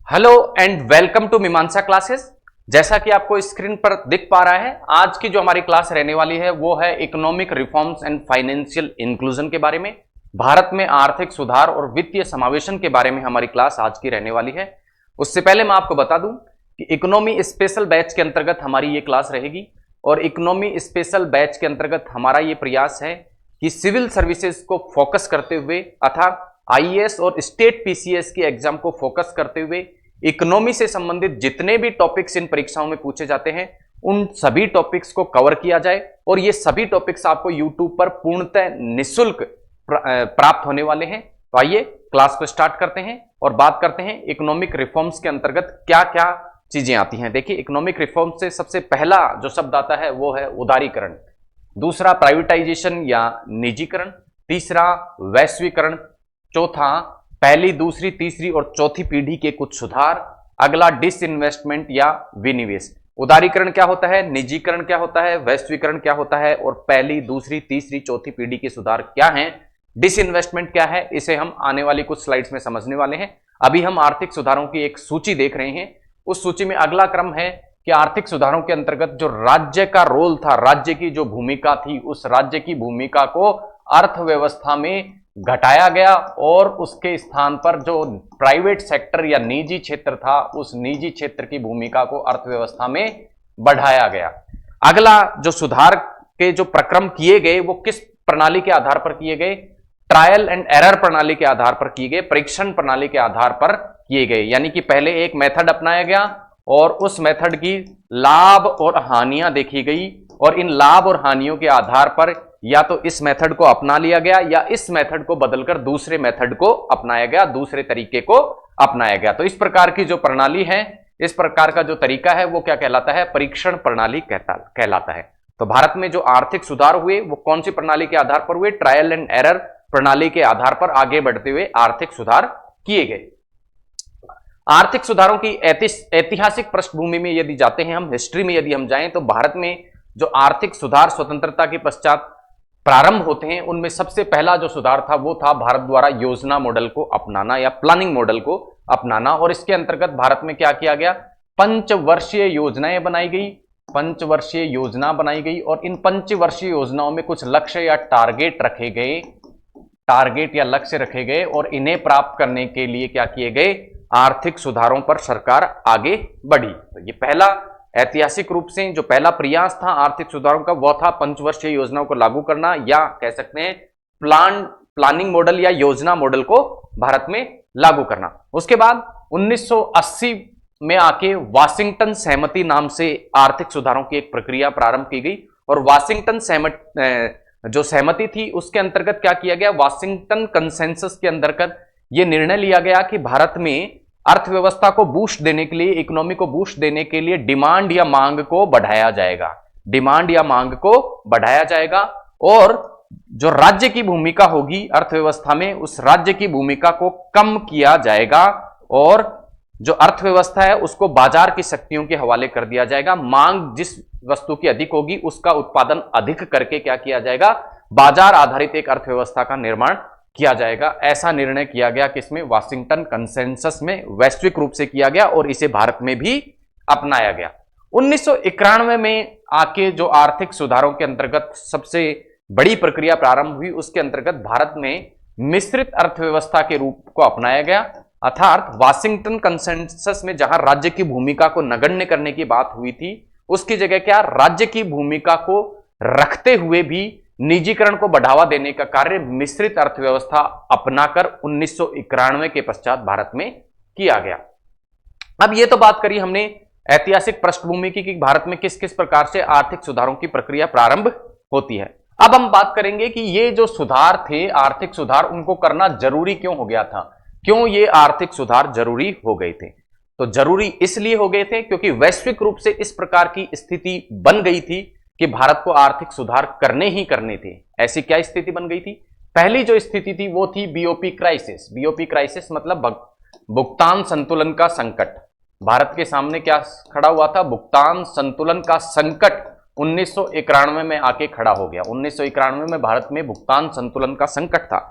Hello and welcome to मीमांसा classes. जैसा कि आपको स्क्रीन पर दिख पा रहा है, आज की जो हमारी क्लास रहने वाली है वो है economic reforms and financial inclusion के बारे में। भारत में आर्थिक सुधार और वित्तीय समावेशन के बारे में हमारी क्लास आज की रहने वाली है। उससे पहले मैं आपको बता दूं कि इकोनॉमी स्पेशल बैच के अंतर्गत हमारी ये क्लास रहेगी और इकोनॉमी स्पेशल बैच के अंतर्गत हमारा ये प्रयास है कि सिविल सर्विसेज को फोकस करते हुए अर्थात आईएएस और स्टेट पीसीएस की एग्जाम को फोकस करते हुए इकोनॉमी से संबंधित जितने भी टॉपिक्स इन परीक्षाओं में पूछे जाते हैं उन सभी टॉपिक्स को कवर किया जाए और ये सभी टॉपिक्स आपको यूट्यूब पर पूर्णतः निःशुल्क प्राप्त होने वाले हैं। तो आइए क्लास को स्टार्ट करते हैं और बात करते हैं इकोनॉमिक रिफॉर्म्स के अंतर्गत क्या क्या चीजें आती हैं। देखिए, इकोनॉमिक रिफॉर्म से सबसे पहला जो शब्द आता है वो है उदारीकरण, दूसरा प्राइवेटाइजेशन या निजीकरण, तीसरा वैश्वीकरण, चौथा पहली दूसरी तीसरी और चौथी पीढ़ी के कुछ सुधार, अगला डिसइन्वेस्टमेंट या विनिवेश। उदारीकरण क्या होता है, निजीकरण क्या होता है, वैश्वीकरण क्या होता है और पहली दूसरी तीसरी चौथी पीढ़ी के सुधार क्या हैं, डिसइन्वेस्टमेंट क्या है, इसे हम आने वाली कुछ स्लाइड्स में समझने वाले हैं। अभी हम आर्थिक सुधारों की एक सूची देख रहे हैं। उस सूची में अगला क्रम है कि आर्थिक सुधारों के अंतर्गत जो राज्य का रोल था, राज्य की जो भूमिका थी, उस राज्य की भूमिका को अर्थव्यवस्था में घटाया गया और उसके स्थान पर जो प्राइवेट सेक्टर या निजी क्षेत्र था, उस निजी क्षेत्र की भूमिका को अर्थव्यवस्था में बढ़ाया गया। अगला जो सुधार के जो प्रक्रम किए गए वो किस प्रणाली के आधार पर किए गए, ट्रायल एंड एरर प्रणाली के आधार पर किए गए, परीक्षण प्रणाली के आधार पर किए गए। यानी कि पहले एक मेथड अपनाया गया और उस मेथड की लाभ और हानियां देखी गई और इन लाभ और हानियों के आधार पर या तो इस मेथड को अपना लिया गया या इस मेथड को बदलकर दूसरे मेथड को अपनाया गया, दूसरे तरीके को अपनाया गया। तो इस प्रकार की जो प्रणाली है, इस प्रकार का जो तरीका है वो क्या कहलाता है, परीक्षण प्रणाली कहलाता है। तो भारत में जो आर्थिक सुधार हुए वो कौन सी प्रणाली के आधार पर हुए, ट्रायल एंड एरर प्रणाली के आधार पर आगे बढ़ते हुए आर्थिक सुधार किए गए। आर्थिक सुधारों की ऐतिहासिक पृष्ठभूमि में यदि जाते हैं हम, हिस्ट्री में यदि हम जाएं, तो भारत में जो आर्थिक सुधार स्वतंत्रता के पश्चात प्रारंभ होते हैं उनमें सबसे पहला जो सुधार था वो था भारत द्वारा योजना मॉडल को अपनाना या प्लानिंग मॉडल को अपनाना। और इसके अंतर्गत भारत में क्या किया गया, पंचवर्षीय योजनाएं बनाई गई, पंचवर्षीय योजना बनाई गई और इन पंचवर्षीय योजनाओं में कुछ लक्ष्य या टारगेट रखे गए, टारगेट या लक्ष्य रखे गए और इन्हें प्राप्त करने के लिए क्या किए गए, आर्थिक सुधारों पर सरकार आगे बढ़ी। तो ये पहला ऐतिहासिक रूप से जो पहला प्रयास था आर्थिक सुधारों का वो था पंचवर्षीय योजनाओं को लागू करना या कह सकते हैं प्लानिंग मॉडल या योजना मॉडल को भारत में लागू करना। उसके बाद 1980 में आके वाशिंगटन सहमति नाम से आर्थिक सुधारों की एक प्रक्रिया प्रारंभ की गई और वाशिंगटन जो सहमति थी उसके अंतर्गत क्या किया गया, वाशिंगटन कंसेंसस के अंतर्गत यह निर्णय लिया गया कि भारत में अर्थव्यवस्था को बूस्ट देने के लिए, इकोनॉमी को बूस्ट देने के लिए डिमांड या मांग को बढ़ाया जाएगा, डिमांड या मांग को बढ़ाया जाएगा और जो राज्य की भूमिका होगी अर्थव्यवस्था में उस राज्य की भूमिका को कम किया जाएगा और जो अर्थव्यवस्था है उसको बाजार की शक्तियों के हवाले कर दिया जाएगा। मांग जिस वस्तु की अधिक होगी उसका उत्पादन अधिक करके क्या किया जाएगा, बाजार आधारित एक अर्थव्यवस्था का निर्माण किया जाएगा। ऐसा निर्णय किया गया किसमें, वाशिंगटन कंसेंसस में वैश्विक रूप से किया गया और इसे भारत में भी अपनाया गया। 1991 में आके जो आर्थिक सुधारों के अंतर्गत सबसे बड़ी प्रक्रिया प्रारंभ हुई उसके अंतर्गत भारत में मिश्रित अर्थव्यवस्था के रूप को अपनाया गया। अर्थात वाशिंगटन कंसेंसस में जहां राज्य की भूमिका को नगण्य करने की बात हुई थी उसकी जगह क्या, राज्य की भूमिका को रखते हुए भी निजीकरण को बढ़ावा देने का कार्य मिश्रित अर्थव्यवस्था अपनाकर 1991 के पश्चात भारत में किया गया। अब ये तो बात करी हमने ऐतिहासिक पृष्ठभूमि की कि भारत में किस किस प्रकार से आर्थिक सुधारों की प्रक्रिया प्रारंभ होती है। अब हम बात करेंगे कि ये जो सुधार थे, आर्थिक सुधार, उनको करना जरूरी क्यों हो गया था, क्यों ये आर्थिक सुधार जरूरी हो गए थे। तो जरूरी इसलिए हो गए थे क्योंकि वैश्विक रूप से इस प्रकार की स्थिति बन गई थी कि भारत को आर्थिक सुधार करने ही करने थे। ऐसी क्या स्थिति बन गई थी, पहली जो स्थिति थी वो थी बीओपी क्राइसिस। बीओपी क्राइसिस मतलब भुगतान संतुलन का संकट। भारत के सामने क्या खड़ा हुआ था, भुगतान संतुलन का संकट 1991 में आके खड़ा हो गया। 1991 में भारत में भुगतान संतुलन का संकट था।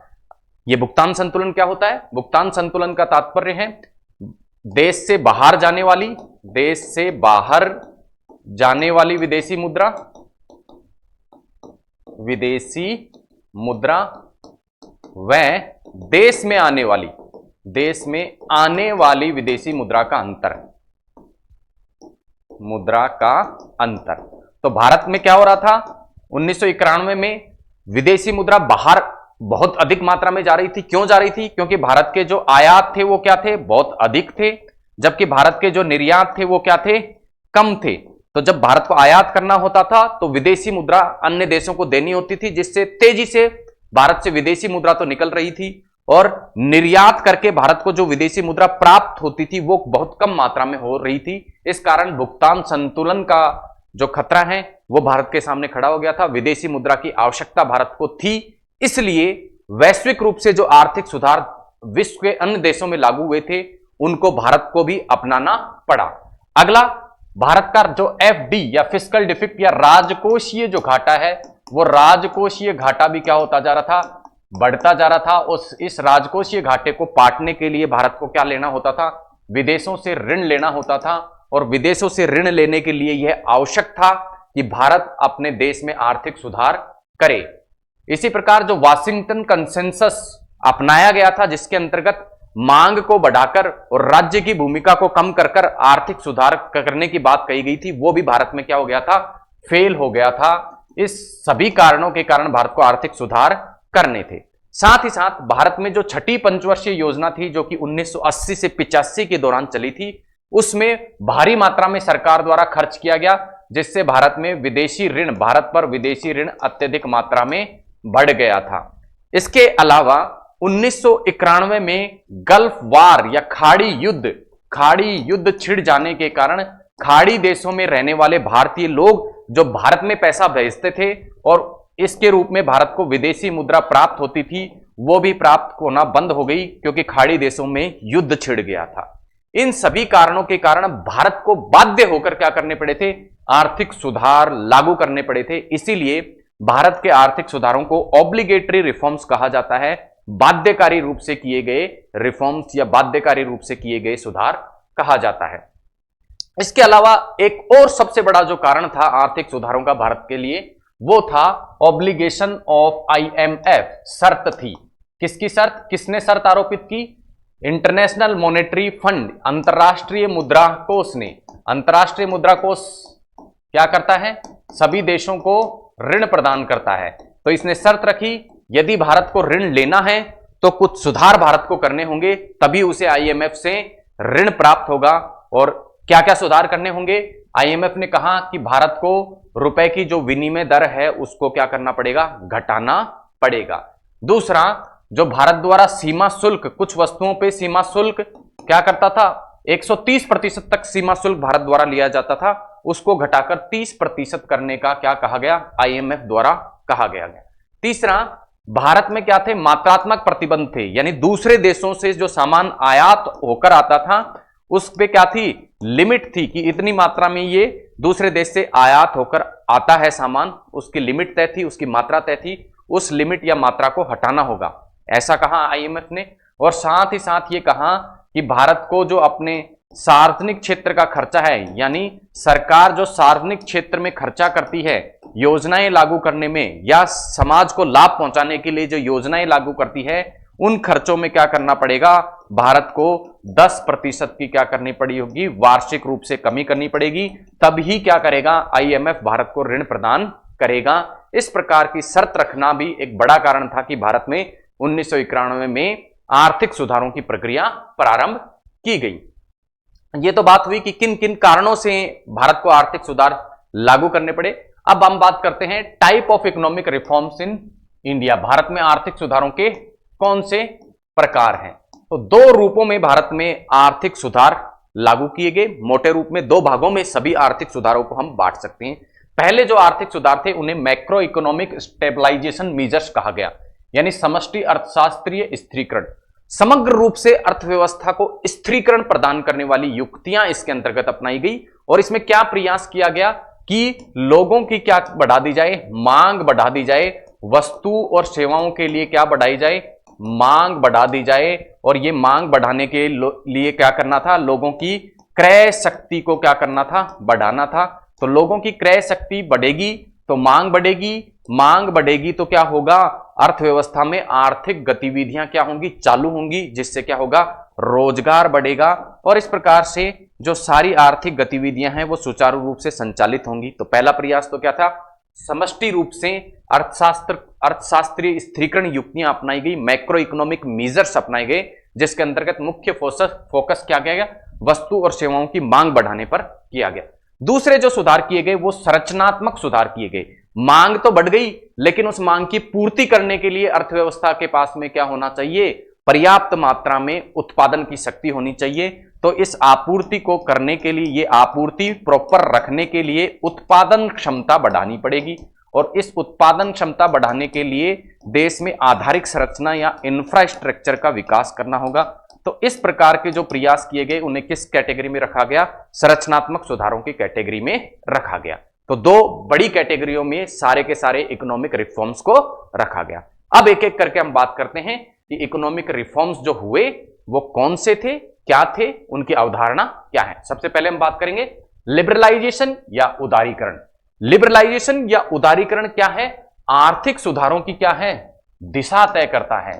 यह भुगतान संतुलन क्या होता है, भुगतान संतुलन का तात्पर्य है देश से बाहर जाने वाली, देश से बाहर जाने वाली विदेशी मुद्रा, विदेशी मुद्रा व देश में आने वाली, देश में आने वाली विदेशी मुद्रा का अंतर, मुद्रा का अंतर। तो भारत में क्या हो रहा था 1991 में, विदेशी मुद्रा बाहर बहुत अधिक मात्रा में जा रही थी। क्यों जा रही थी? क्योंकि भारत के जो आयात थे वो क्या थे, बहुत अधिक थे, जबकि भारत के जो निर्यात थे वो क्या थे, कम थे। तो जब भारत को आयात करना होता था तो विदेशी मुद्रा अन्य देशों को देनी होती थी, जिससे तेजी से भारत से विदेशी मुद्रा तो निकल रही थी और निर्यात करके भारत को जो विदेशी मुद्रा प्राप्त होती थी वो बहुत कम मात्रा में हो रही थी। इस कारण भुगतान संतुलन का जो खतरा है वो भारत के सामने खड़ा हो गया था। विदेशी मुद्रा की आवश्यकता भारत को थी, इसलिए वैश्विक रूप से जो आर्थिक सुधार विश्व के अन्य देशों में लागू हुए थे उनको भारत को भी अपनाना पड़ा। अगला, भारत का जो एफडी या फिस्कल डिफिक्ट या राजकोषीय जो घाटा है, वो राजकोषीय घाटा भी क्या होता जा रहा था, बढ़ता जा रहा था। इस राजकोषीय घाटे को पाटने के लिए भारत को क्या लेना होता था, विदेशों से ऋण लेना होता था। और विदेशों से ऋण लेने के लिए यह आवश्यक था कि भारत अपने देश में आर्थिक सुधार करे। इसी प्रकार जो वाशिंगटन कंसेंसस अपनाया गया था, जिसके अंतर्गत मांग को बढ़ाकर और राज्य की भूमिका को कम कर कर आर्थिक सुधार करने की बात कही गई थी, वो भी भारत में क्या हो गया था, फेल हो गया था। इस सभी कारणों के कारण भारत को आर्थिक सुधार करने थे। साथ ही साथ भारत में जो छठी पंचवर्षीय योजना थी जो कि 1980 से 85 के दौरान चली थी, उसमें भारी मात्रा में सरकार द्वारा खर्च किया गया, जिससे भारत में विदेशी ऋण, भारत पर विदेशी ऋण अत्यधिक मात्रा में बढ़ गया था। इसके अलावा 1991 में गल्फ वार या खाड़ी युद्ध छिड़ जाने के कारण खाड़ी देशों में रहने वाले भारतीय लोग जो भारत में पैसा भेजते थे और इसके रूप में भारत को विदेशी मुद्रा प्राप्त होती थी, वो भी प्राप्त होना बंद हो गई क्योंकि खाड़ी देशों में युद्ध छिड़ गया था। इन सभी कारणों के कारण भारत को बाध्य होकर क्या करने पड़े थे, आर्थिक सुधार लागू करने पड़े थे। इसीलिए भारत के आर्थिक सुधारों को ऑब्लिगेटरी रिफॉर्म्स कहा जाता है, बाध्यकारी रूप से किए गए रिफॉर्म्स या बाध्यकारी रूप से किए गए सुधार कहा जाता है। इसके अलावा एक और सबसे बड़ा जो कारण था आर्थिक सुधारों का भारत के लिए, वो था ऑब्लिगेशन ऑफ आईएमएफ। शर्त थी, किसकी शर्त, किसने शर्त आरोपित की, इंटरनेशनल मॉनेटरी फंड, अंतरराष्ट्रीय मुद्रा कोष ने। अंतरराष्ट्रीय मुद्रा कोष क्या करता है, सभी देशों को ऋण प्रदान करता है। तो इसने शर्त रखी, यदि भारत को ऋण लेना है तो कुछ सुधार भारत को करने होंगे, तभी उसे आईएमएफ से ऋण प्राप्त होगा। और क्या क्या सुधार करने होंगे, आईएमएफ ने कहा कि भारत को रुपए की जो विनिमय दर है उसको क्या करना पड़ेगा, घटाना पड़ेगा। दूसरा, जो भारत द्वारा सीमा शुल्क, कुछ वस्तुओं पे सीमा शुल्क क्या करता था, 130% तक सीमा शुल्क भारत द्वारा लिया जाता था, उसको घटाकर 30% करने का क्या कहा गया, आईएमएफ द्वारा कहा गया। तीसरा, भारत में क्या थे, मात्रात्मक प्रतिबंध थे, यानी दूसरे देशों से जो सामान आयात होकर आता था उस पे क्या थी, लिमिट थी कि इतनी मात्रा में ये दूसरे देश से आयात होकर आता है सामान, उसकी लिमिट तय थी, उसकी मात्रा तय थी, उस लिमिट या मात्रा को हटाना होगा, ऐसा कहा आईएमएफ ने। और साथ ही साथ ये कहा कि भारत को जो अपने सार्वजनिक क्षेत्र का खर्चा है, यानी सरकार जो सार्वजनिक क्षेत्र में खर्चा करती है योजनाएं लागू करने में या समाज को लाभ पहुंचाने के लिए जो योजनाएं लागू करती है, उन खर्चों में क्या करना पड़ेगा, भारत को 10% की क्या करनी पड़ी होगी, वार्षिक रूप से कमी करनी पड़ेगी, तभी क्या करेगा आईएमएफ भारत को ऋण प्रदान करेगा। इस प्रकार की शर्त रखना भी एक बड़ा कारण था कि भारत में 1991 में आर्थिक सुधारों की प्रक्रिया प्रारंभ की गई। ये तो बात हुई कि किन किन कारणों से भारत को आर्थिक सुधार लागू करने पड़े। अब हम बात करते हैं type of economic reforms in India. Bharat में आर्थिक सुधारों के कौन से प्रकार हैं? तो दो रूपों में भारत में आर्थिक सुधार लागू किए गए। मोटे रूप में दो भागों में सभी आर्थिक सुधारों को हम बांट सकते हैं। पहले जो आर्थिक सुधार थे उन्हें मैक्रो इकोनॉमिक स्टेबलाइजेशन मेजर्स कहा गया, यानी समष्टि अर्थशास्त्रीय स्थिरीकरण। समग्र रूप से अर्थव्यवस्था को स्थिरीकरण प्रदान करने वाली युक्तियां इसके अंतर्गत अपनाई गई। और इसमें क्या प्रयास किया गया कि लोगों की क्या बढ़ा दी जाए, मांग बढ़ा दी जाए, वस्तु और सेवाओं के लिए क्या बढ़ाई जाए, मांग बढ़ा दी जाए, और ये मांग बढ़ाने के लिए क्या करना था, लोगों की क्रय शक्ति को क्या करना था, बढ़ाना था। तो लोगों की क्रय शक्ति बढ़ेगी तो मांग बढ़ेगी, मांग बढ़ेगी तो क्या होगा, अर्थव्यवस्था में आर्थिक गतिविधियां क्या होंगी, चालू होंगी, जिससे क्या होगा, रोजगार बढ़ेगा और इस प्रकार से जो सारी आर्थिक गतिविधियां हैं वो सुचारू रूप से संचालित होंगी। तो पहला प्रयास तो क्या था, समष्टि रूप से अर्थशास्त्रीय स्थिरीकरण युक्तियां अपनाई गई, मैक्रो इकोनॉमिक मेजर्स अपनाए गए, जिसके अंतर्गत मुख्य फोकस क्या किया गया, वस्तु और सेवाओं की मांग बढ़ाने पर किया गया। दूसरे जो सुधार किए गए वो संरचनात्मक सुधार किए गए। मांग तो बढ़ गई लेकिन उस मांग की पूर्ति करने के लिए अर्थव्यवस्था के पास में क्या होना चाहिए, पर्याप्त मात्रा में उत्पादन की शक्ति होनी चाहिए। तो इस आपूर्ति को करने के लिए, ये आपूर्ति प्रॉपर रखने के लिए उत्पादन क्षमता बढ़ानी पड़ेगी और इस उत्पादन क्षमता बढ़ाने के लिए देश में आधारिक संरचना या इंफ्रास्ट्रक्चर का विकास करना होगा। तो इस प्रकार के जो प्रयास किए गए उन्हें किस कैटेगरी में रखा गया, संरचनात्मक सुधारों की कैटेगरी में रखा गया। तो दो बड़ी कैटेगरियों में सारे के सारे इकोनॉमिक रिफॉर्म्स को रखा गया। अब एक एक करके हम बात करते हैं कि इकोनॉमिक रिफॉर्म्स जो हुए वो कौन से थे, क्या थे, उनकी अवधारणा क्या है। सबसे पहले हम बात करेंगे लिबरलाइजेशन या उदारीकरण। लिबरलाइजेशन या उदारीकरण क्या है, आर्थिक सुधारों की क्या है, दिशा तय करता है।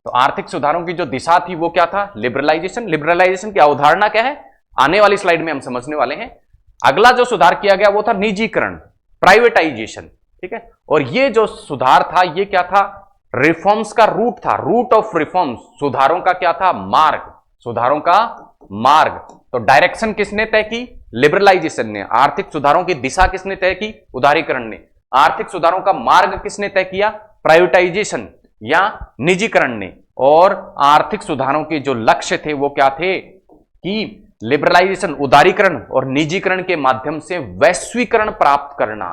तो आर्थिक सुधारों की जो दिशा थी वो क्या था, लिबरलाइजेशन। लिबरलाइजेशन की अवधारणा क्या है, आने वाली स्लाइड में हम समझने वाले हैं। अगला जो सुधार किया गया वो था निजीकरण, प्राइवेटाइजेशन, ठीक है। और ये जो सुधार था ये क्या था, रिफॉर्म्स का रूट था, रूट ऑफ रिफॉर्म्स, सुधारों का क्या था, मार्ग, सुधारों का मार्ग। तो डायरेक्शन किसने तय की, लिबरलाइजेशन ने। आर्थिक सुधारों की दिशा किसने तय की, उदारीकरण ने। आर्थिक सुधारों का मार्ग किसने तय किया, प्राइवेटाइजेशन या निजीकरण ने। और आर्थिक सुधारों के जो लक्ष्य थे वो क्या थे कि लिबरलाइजेशन, उदारीकरण और निजीकरण के माध्यम से वैश्वीकरण प्राप्त करना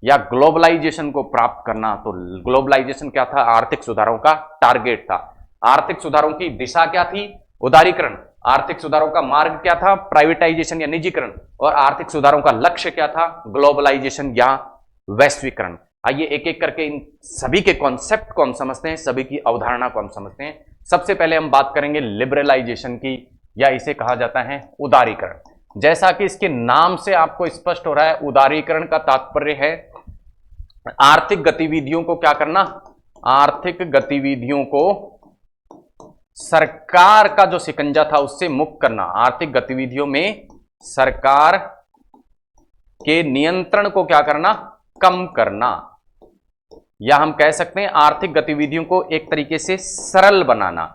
या ग्लोबलाइजेशन को प्राप्त करना। तो ग्लोबलाइजेशन क्या था, आर्थिक सुधारों का टारगेट था। आर्थिक सुधारों की दिशा क्या थी, उदारीकरण। आर्थिक सुधारों का मार्ग क्या था, प्राइवेटाइजेशन या निजीकरण। और आर्थिक सुधारों का लक्ष्य क्या था, ग्लोबलाइजेशन या वैश्वीकरण। आइए एक एक करके इन सभी के कॉन्सेप्ट को हम समझते हैं, सभी की अवधारणा को हम समझते हैं। सबसे पहले हम बात करेंगे लिबरलाइजेशन की, या इसे कहा जाता है उदारीकरण। जैसा कि इसके नाम से आपको स्पष्ट हो रहा है, उदारीकरण का तात्पर्य है आर्थिक गतिविधियों को क्या करना, आर्थिक गतिविधियों को सरकार का जो शिकंजा था उससे मुक्त करना। आर्थिक गतिविधियों में सरकार के नियंत्रण को क्या करना, कम करना। या हम कह सकते हैं आर्थिक गतिविधियों को एक तरीके से सरल बनाना।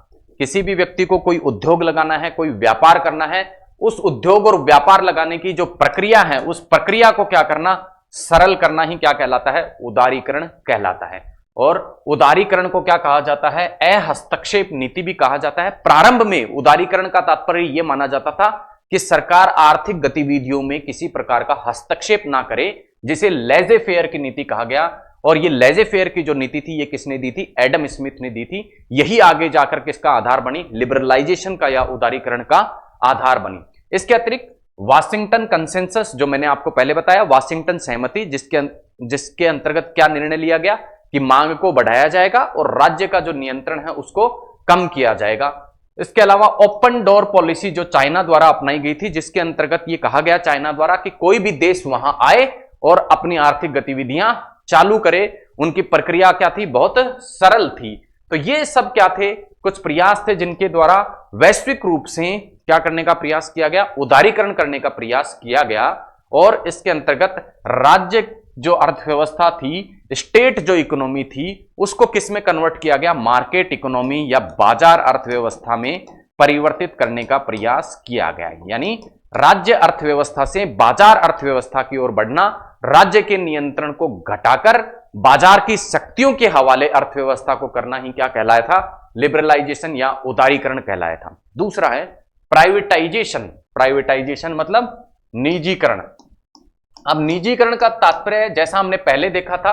किसी भी व्यक्ति को कोई उद्योग लगाना है, कोई व्यापार करना है, उस उद्योग और व्यापार लगाने की जो प्रक्रिया है उस प्रक्रिया को क्या करना, सरल करना ही क्या कहलाता है, उदारीकरण कहलाता है। और उदारीकरण को क्या कहा जाता है, अहस्तक्षेप नीति भी कहा जाता है। प्रारंभ में उदारीकरण का तात्पर्य यह माना जाता था कि सरकार आर्थिक गतिविधियों में किसी प्रकार का हस्तक्षेप ना करे, जिसे लेजे फेयर की नीति कहा गया। और ये लेजे फेयर की जो नीति थी ये किसने दी थी, एडम स्मिथ ने दी थी। यही आगे जाकर किसका आधार बनी, लिबरलाइजेशन का या उदारीकरण का आधार बनी। इसके अतिरिक्त वाशिंगटन कंसेंसस, जो मैंने आपको पहले बताया, वाशिंगटन सहमति, जिसके अंतर्गत क्या निर्णय लिया गया कि मांग को बढ़ाया जाएगा और राज्य का जो नियंत्रण है उसको कम किया जाएगा। इसके अलावा ओपन डोर पॉलिसी जो चाइना द्वारा अपनाई गई थी, जिसके अंतर्गत ये कहा गया चाइना द्वारा कि कोई भी देश वहां आए और अपनी आर्थिक गतिविधियां चालू करे। उनकी प्रक्रिया क्या थी, बहुत सरल थी। तो ये सब क्या थे, कुछ प्रयास थे जिनके द्वारा वैश्विक रूप से क्या करने का प्रयास किया गया, उदारीकरण करने का प्रयास किया गया। और इसके अंतर्गत राज्य जो अर्थव्यवस्था थी, स्टेट जो इकोनॉमी थी, उसको किस में कन्वर्ट किया गया, मार्केट इकोनॉमी या बाजार अर्थव्यवस्था में परिवर्तित करने का प्रयास किया गया। यानी राज्य अर्थव्यवस्था से बाजार अर्थव्यवस्था की ओर बढ़ना, राज्य के नियंत्रण को घटाकर बाजार की शक्तियों के हवाले अर्थव्यवस्था को करना ही क्या कहलाया था, लिबरलाइजेशन या उदारीकरण कहलाया था। दूसरा है प्राइवेटाइजेशन। प्राइवेटाइजेशन मतलब निजीकरण। अब निजीकरण का तात्पर्य जैसा हमने पहले देखा था,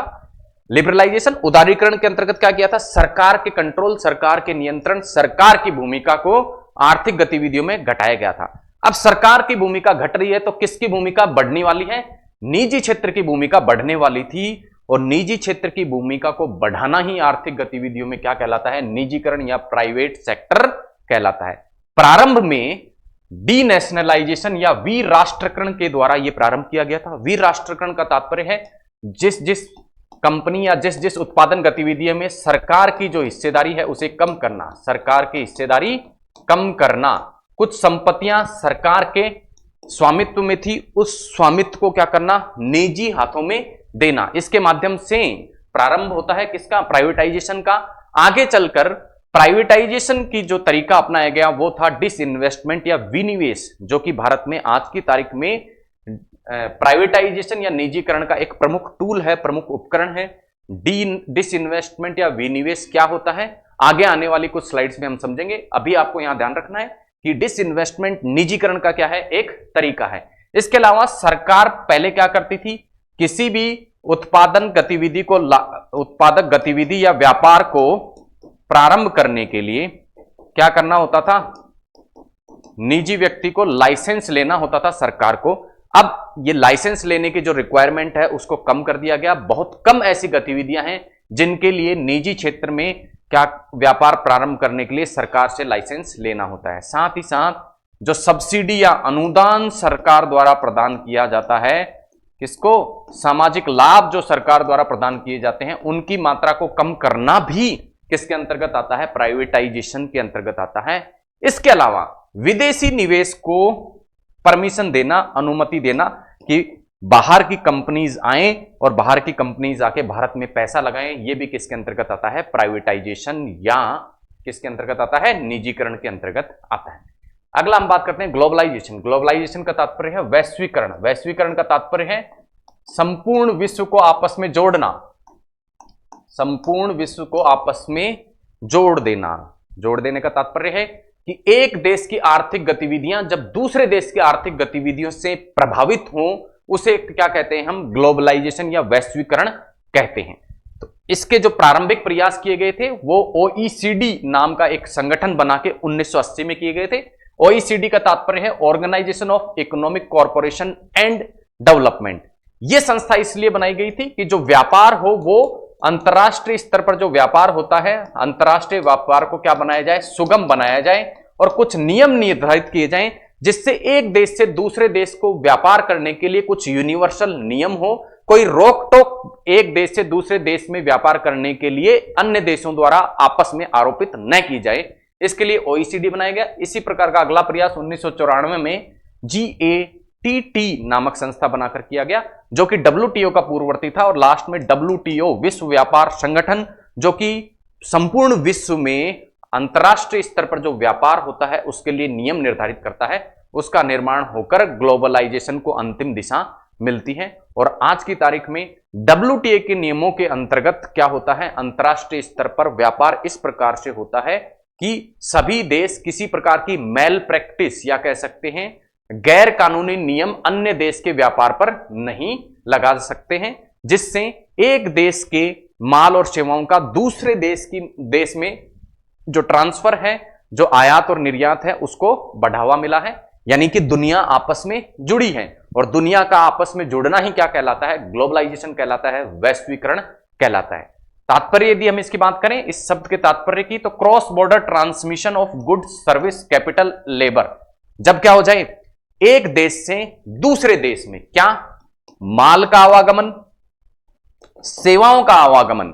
लिबरलाइजेशन, उदारीकरण के अंतर्गत क्या किया था, सरकार के कंट्रोल, सरकार के नियंत्रण, सरकार की भूमिका को आर्थिक गतिविधियों में घटाया गया था। अब सरकार की भूमिका घट रही है तो किसकी भूमिका बढ़ने वाली है, निजी क्षेत्र की भूमिका बढ़ने वाली थी। और निजी क्षेत्र की भूमिका को बढ़ाना ही आर्थिक गतिविधियों में क्या कहलाता है, निजीकरण या प्राइवेट सेक्टर कहलाता है। प्रारंभ में डीनेशनलाइजेशन या वीर राष्ट्रीयकरण के द्वारा यह प्रारंभ किया गया था। वीर राष्ट्रीयकरण का तात्पर्य है जिस जिस कंपनी या जिस जिस उत्पादन गतिविधियों में सरकार की जो हिस्सेदारी है उसे कम करना, सरकार की हिस्सेदारी कम करना। कुछ संपत्तियां सरकार के स्वामित्व में थी, उस स्वामित्व को क्या करना, निजी हाथों में देना। इसके माध्यम से प्रारंभ होता है किसका, प्राइवेटाइजेशन का। आगे चलकर प्राइवेटाइजेशन की जो तरीका अपनाया गया वो था डिसइन्वेस्टमेंट या विनिवेश, जो कि भारत में आज की तारीख में प्राइवेटाइजेशन या निजीकरण का एक प्रमुख टूल है, प्रमुख उपकरण है। डिसइन्वेस्टमेंट या विनिवेश क्या होता है, आगे आने वाली कुछ स्लाइड्स में हम समझेंगे। अभी आपको यहां ध्यान रखना है कि डिसइन्वेस्टमेंट निजीकरण का क्या है, एक तरीका है। इसके अलावा सरकार पहले क्या करती थी, किसी भी उत्पादक गतिविधि या व्यापार को प्रारंभ करने के लिए क्या करना होता था, निजी व्यक्ति को लाइसेंस लेना होता था सरकार को। अब ये लाइसेंस लेने की जो रिक्वायरमेंट है उसको कम कर दिया गया। बहुत कम ऐसी गतिविधियां हैं जिनके लिए निजी क्षेत्र में क्या व्यापार प्रारंभ करने के लिए सरकार से लाइसेंस लेना होता है। साथ ही साथ जो सब्सिडी या अनुदान सरकार द्वारा प्रदान किया जाता है, किसको, सामाजिक लाभ जो सरकार द्वारा प्रदान किए जाते हैं उनकी मात्रा को कम करना भी किसके अंतर्गत आता है, प्राइवेटाइजेशन के अंतर्गत आता है। इसके अलावा विदेशी निवेश को परमिशन देना, अनुमति देना कि बाहर की कंपनीज आए और बाहर की कंपनीज आके भारत में पैसा लगाएं, यह भी किसके अंतर्गत आता है, प्राइवेटाइजेशन या किसके अंतर्गत आता है, निजीकरण के अंतर्गत आता है। अगला हम बात करते हैं ग्लोबलाइजेशन। ग्लोबलाइजेशन का तात्पर्य है वैश्वीकरण। वैश्वीकरण का तात्पर्य है संपूर्ण विश्व को आपस में जोड़ना, संपूर्ण विश्व को आपस में जोड़ देना। जोड़ देने का तात्पर्य है कि एक देश की आर्थिक गतिविधियां जब दूसरे देश की आर्थिक गतिविधियों से प्रभावित हों उसे क्या कहते हैं, हम ग्लोबलाइजेशन या वैश्वीकरण कहते हैं। तो इसके जो प्रारंभिक प्रयास किए गए थे वो OECD नाम का एक संगठन बना के 1980 में किए गए थे। OECD का तात्पर्य है organisation of economic corporation and development. यह संस्था इसलिए बनाई गई थी कि जो व्यापार हो वो अंतर्राष्ट्रीय स्तर पर जो व्यापार होता है, अंतर्राष्ट्रीय व्यापार को क्या बनाया जाए, सुगम बनाया जाए और कुछ नियम निर्धारित किए जाएं जिससे एक देश से दूसरे देश को व्यापार करने के लिए कुछ यूनिवर्सल नियम हो। कोई रोक टोक एक देश से दूसरे देश में व्यापार करने के लिए अन्य देशों द्वारा आपस में आरोपित न की जाए, इसके लिए OECD बनाया गया। इसी प्रकार का अगला प्रयास 1994 में GATT नामक संस्था बनाकर किया गया, जो कि WTO का पूर्ववर्ती था। और लास्ट में WTO विश्व व्यापार संगठन, जो कि संपूर्ण विश्व में अंतरराष्ट्रीय स्तर पर जो व्यापार होता है उसके लिए नियम निर्धारित करता है, उसका निर्माण होकर ग्लोबलाइजेशन को अंतिम दिशा मिलती है। और आज की तारीख में WTO के नियमों के अंतर्गत क्या होता है, अंतरराष्ट्रीय स्तर पर व्यापार इस प्रकार से होता है कि सभी देश किसी प्रकार की मेल प्रैक्टिस या कह सकते हैं गैर कानूनी नियम अन्य देश के व्यापार पर नहीं लगा सकते हैं, जिससे एक देश के माल और सेवाओं का दूसरे देश में जो ट्रांसफर है, जो आयात और निर्यात है, उसको बढ़ावा मिला है। यानी कि दुनिया आपस में जुड़ी है और दुनिया का आपस में जुड़ना ही क्या कहलाता है, ग्लोबलाइजेशन कहलाता है, वैश्वीकरण कहलाता है। तात्पर्य यदि हम इसकी बात करें इस शब्द के तात्पर्य की, तो cross border transmission of goods, service, capital, labour. जब क्या हो जाए, एक देश से दूसरे देश में क्या माल का आवागमन, सेवाओं का आवागमन,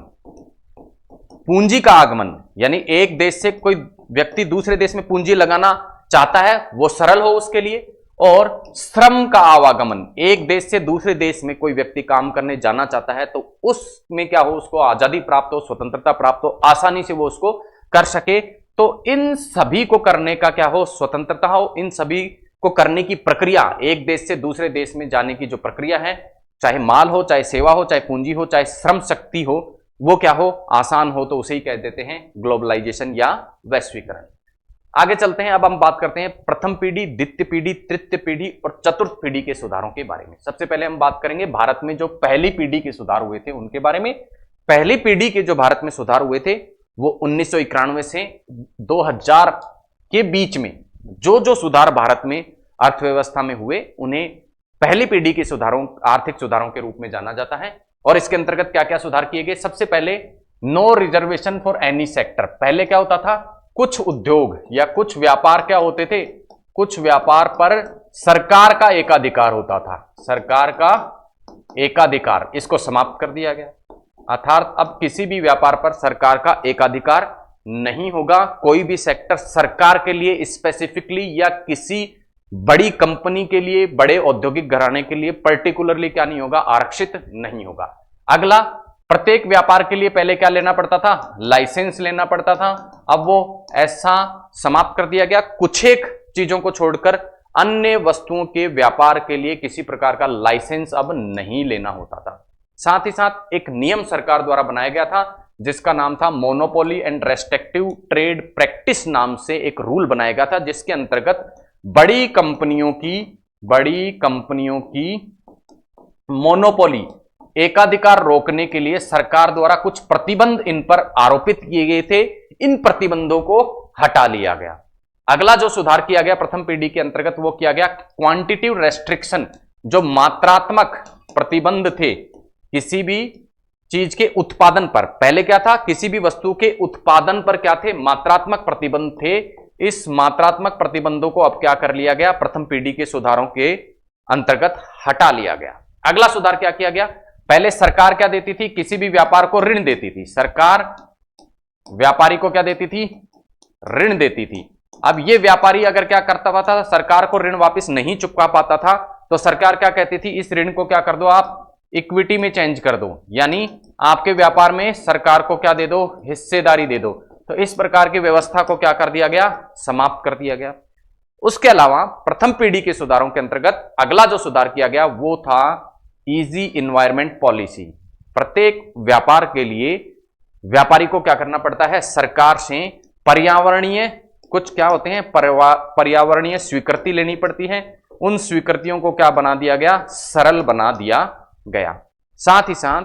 पूंजी का आगमन, यानी एक देश से कोई व्यक्ति दूसरे देश में पूंजी लगाना चाहता है वो सरल हो उसके लिए, और श्रम का आवागमन, एक देश से दूसरे देश में कोई व्यक्ति काम करने जाना चाहता है तो उसमें क्या हो, उसको आजादी प्राप्त हो, स्वतंत्रता प्राप्त हो, आसानी से वो उसको कर सके। तो इन सभी को करने का क्या हो, स्वतंत्रता हो। इन सभी को करने की प्रक्रिया, एक देश से दूसरे देश में जाने की जो प्रक्रिया है, चाहे माल हो, चाहे सेवा हो, चाहे पूंजी हो, चाहे श्रम शक्ति हो, वो क्या हो, आसान हो, तो उसे ही कह देते हैं ग्लोबलाइजेशन या वैश्वीकरण। आगे चलते हैं। अब हम बात करते हैं प्रथम पीढ़ी, द्वितीय पीढ़ी, तृतीय पीढ़ी और चतुर्थ पीढ़ी के सुधारों के बारे में। सबसे पहले हम बात करेंगे भारत में जो पहली पीढ़ी के सुधार हुए थे उनके बारे में। पहली पीढ़ी के जो भारत में सुधार हुए थे वो 1991 से 2000 के बीच में जो सुधार भारत में अर्थव्यवस्था में हुए उन्हें पहली पीढ़ी के सुधारों, आर्थिक सुधारों के रूप में जाना जाता है। और इसके अंतर्गत क्या क्या सुधार किए गए, सबसे पहले no reservation for any sector. पहले क्या होता था, कुछ उद्योग या कुछ व्यापार क्या होते थे, कुछ व्यापार पर सरकार का एकाधिकार होता था, सरकार का एकाधिकार, इसको समाप्त कर दिया गया। अर्थात अब किसी भी व्यापार पर सरकार का एकाधिकार नहीं होगा। कोई भी सेक्टर सरकार के लिए स्पेसिफिकली या किसी बड़ी कंपनी के लिए, बड़े औद्योगिक घराने के लिए पर्टिकुलरली क्या नहीं होगा, आरक्षित नहीं होगा। अगला, प्रत्येक व्यापार के लिए पहले क्या लेना पड़ता था, लाइसेंस लेना पड़ता था। अब वो ऐसा समाप्त कर दिया गया। कुछ एक चीजों को छोड़कर अन्य वस्तुओं के व्यापार के लिए किसी प्रकार का लाइसेंस अब नहीं लेना होता था। साथ ही साथ एक नियम सरकार द्वारा बनाया गया था जिसका नाम था monopoly and restrictive trade practice नाम से एक रूल बनाया गया था, जिसके अंतर्गत बड़ी कंपनियों की मोनोपोली, एकाधिकार रोकने के लिए सरकार द्वारा कुछ प्रतिबंध इन पर आरोपित किए गए थे। इन प्रतिबंधों को हटा लिया गया। अगला जो सुधार किया गया प्रथम पीढ़ी के अंतर्गत वो किया गया क्वांटिटिव रेस्ट्रिक्शन। जो मात्रात्मक प्रतिबंध थे किसी भी चीज के उत्पादन पर, पहले क्या था, किसी भी वस्तु के उत्पादन पर क्या थे, मात्रात्मक प्रतिबंध थे। इस मात्रात्मक प्रतिबंधों को अब क्या कर लिया गया, प्रथम पीढ़ी के सुधारों के अंतर्गत हटा लिया गया। अगला सुधार क्या किया गया, पहले सरकार क्या देती थी, किसी भी व्यापार को ऋण देती थी। सरकार व्यापारी को क्या देती थी, ऋण देती थी। अब ये व्यापारी अगर क्या करता था, सरकार को ऋण वापस नहीं चुका पाता था, तो सरकार क्या कहती थी, इस ऋण को क्या कर दो, आप इक्विटी में चेंज कर दो, यानी आपके व्यापार में सरकार को क्या दे दो, हिस्सेदारी दे दो। तो इस प्रकार की व्यवस्था को क्या कर दिया गया, समाप्त कर दिया गया। उसके अलावा प्रथम पीढ़ी के सुधारों के अंतर्गत अगला जो सुधार किया गया वो था इजी इन्वायरमेंट पॉलिसी। प्रत्येक व्यापार के लिए व्यापारी को क्या करना पड़ता है, सरकार से पर्यावरणीय कुछ क्या होते हैं, पर्यावरणीय स्वीकृति लेनी पड़ती है। उन स्वीकृतियों को क्या बना दिया गया, सरल बना दिया गया। साथ ही साथ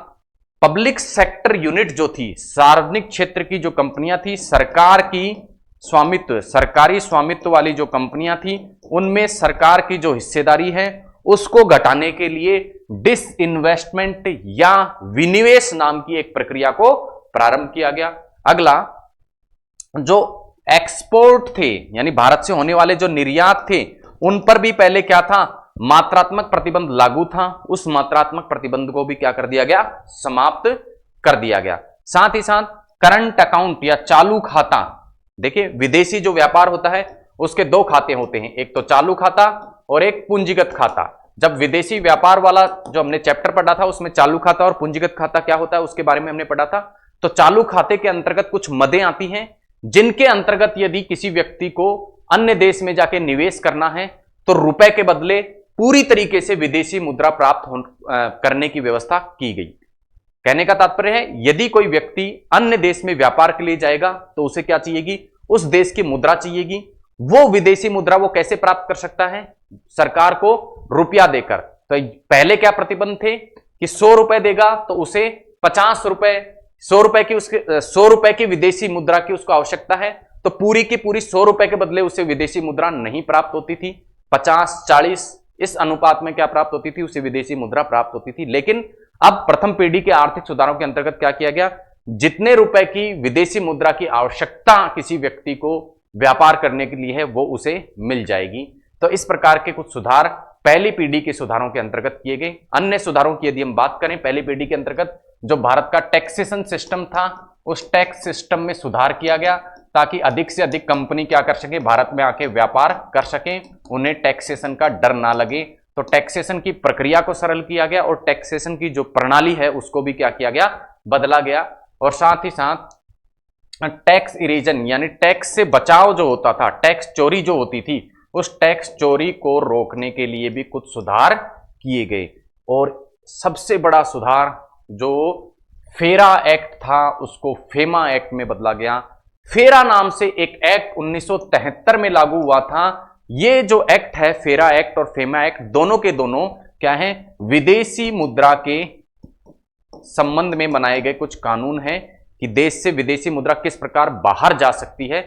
पब्लिक सेक्टर यूनिट जो थी, सार्वजनिक क्षेत्र की जो कंपनियां थी, सरकार की स्वामित्व, सरकारी स्वामित्व वाली जो कंपनियां थी, उनमें सरकार की जो हिस्सेदारी है उसको घटाने के लिए डिसइन्वेस्टमेंट या विनिवेश नाम की एक प्रक्रिया को प्रारंभ किया गया। अगला, जो एक्सपोर्ट थे यानी भारत से होने वाले जो निर्यात थे, उन पर भी पहले क्या था, मात्रात्मक प्रतिबंध लागू था। उस मात्रात्मक प्रतिबंध को भी क्या कर दिया गया, समाप्त कर दिया गया। साथ ही साथ करंट अकाउंट या चालू खाता, देखिए विदेशी जो व्यापार होता है उसके दो खाते होते हैं, एक तो चालू खाता और एक पूंजीगत खाता। जब विदेशी व्यापार वाला जो हमने चैप्टर पढ़ा था उसमें चालू खाता और पूंजीगत खाता क्या होता है उसके बारे में हमने पढ़ा था। तो चालू खाते के अंतर्गत कुछ मदें आती हैं जिनके अंतर्गत यदि किसी व्यक्ति को अन्य देश में जाके निवेश करना है तो रुपए के बदले पूरी तरीके से विदेशी मुद्रा प्राप्त करने की व्यवस्था की गई। कहने का तात्पर्य है यदि कोई व्यक्ति अन्य देश में व्यापार के लिए जाएगा तो उसे क्या चाहिएगी, उस देश की मुद्रा चाहिएगी। वो विदेशी मुद्रा वो कैसे प्राप्त कर सकता है, सरकार को रुपया देकर। तो पहले क्या प्रतिबंध थे कि 100 रुपए देगा तो उसे 50 रुपए, 100 रुपए की विदेशी मुद्रा की उसको आवश्यकता है, तो पूरी की पूरी 100 रुपए के बदले उसे विदेशी मुद्रा नहीं प्राप्त होती थी। 50-40 इस अनुपात में क्या प्राप्त होती थी, उसे विदेशी मुद्रा प्राप्त होती थी। लेकिन अब प्रथम पीढ़ी के आर्थिक सुधारों के अंतर्गत क्या किया गया, जितने रुपए की विदेशी मुद्रा की आवश्यकता किसी व्यक्ति को व्यापार करने के लिए है वो उसे मिल जाएगी। तो इस प्रकार के कुछ सुधार पहली पीढ़ी के सुधारों के अंतर्गत किए गए। अन्य सुधारों की यदि हम बात करें, पहली पीढ़ी के अंतर्गत जो भारत का टैक्सेशन सिस्टम था उस टैक्स सिस्टम में सुधार किया गया ताकि अधिक से अधिक कंपनी क्या कर सके, भारत में आके व्यापार कर सके, उन्हें टैक्सेशन का डर ना लगे। तो टैक्सेशन की प्रक्रिया को सरल किया गया और टैक्सेशन की जो प्रणाली है उसको भी क्या किया गया, बदला गया। और साथ ही साथ टैक्स इरेजन यानी टैक्स से बचाव जो होता था, टैक्स चोरी जो होती थी, उस टैक्स चोरी को रोकने के लिए भी कुछ सुधार किए गए। और सबसे बड़ा सुधार जो फेरा एक्ट था उसको फेमा एक्ट में बदला गया। फेरा नाम से एक एक्ट 1973 में लागू हुआ था। ये जो एक्ट है, फेरा एक्ट और फेमा एक्ट, दोनों के दोनों क्या है, विदेशी मुद्रा के संबंध में बनाए गए कुछ कानून हैं कि देश से विदेशी मुद्रा किस प्रकार बाहर जा सकती है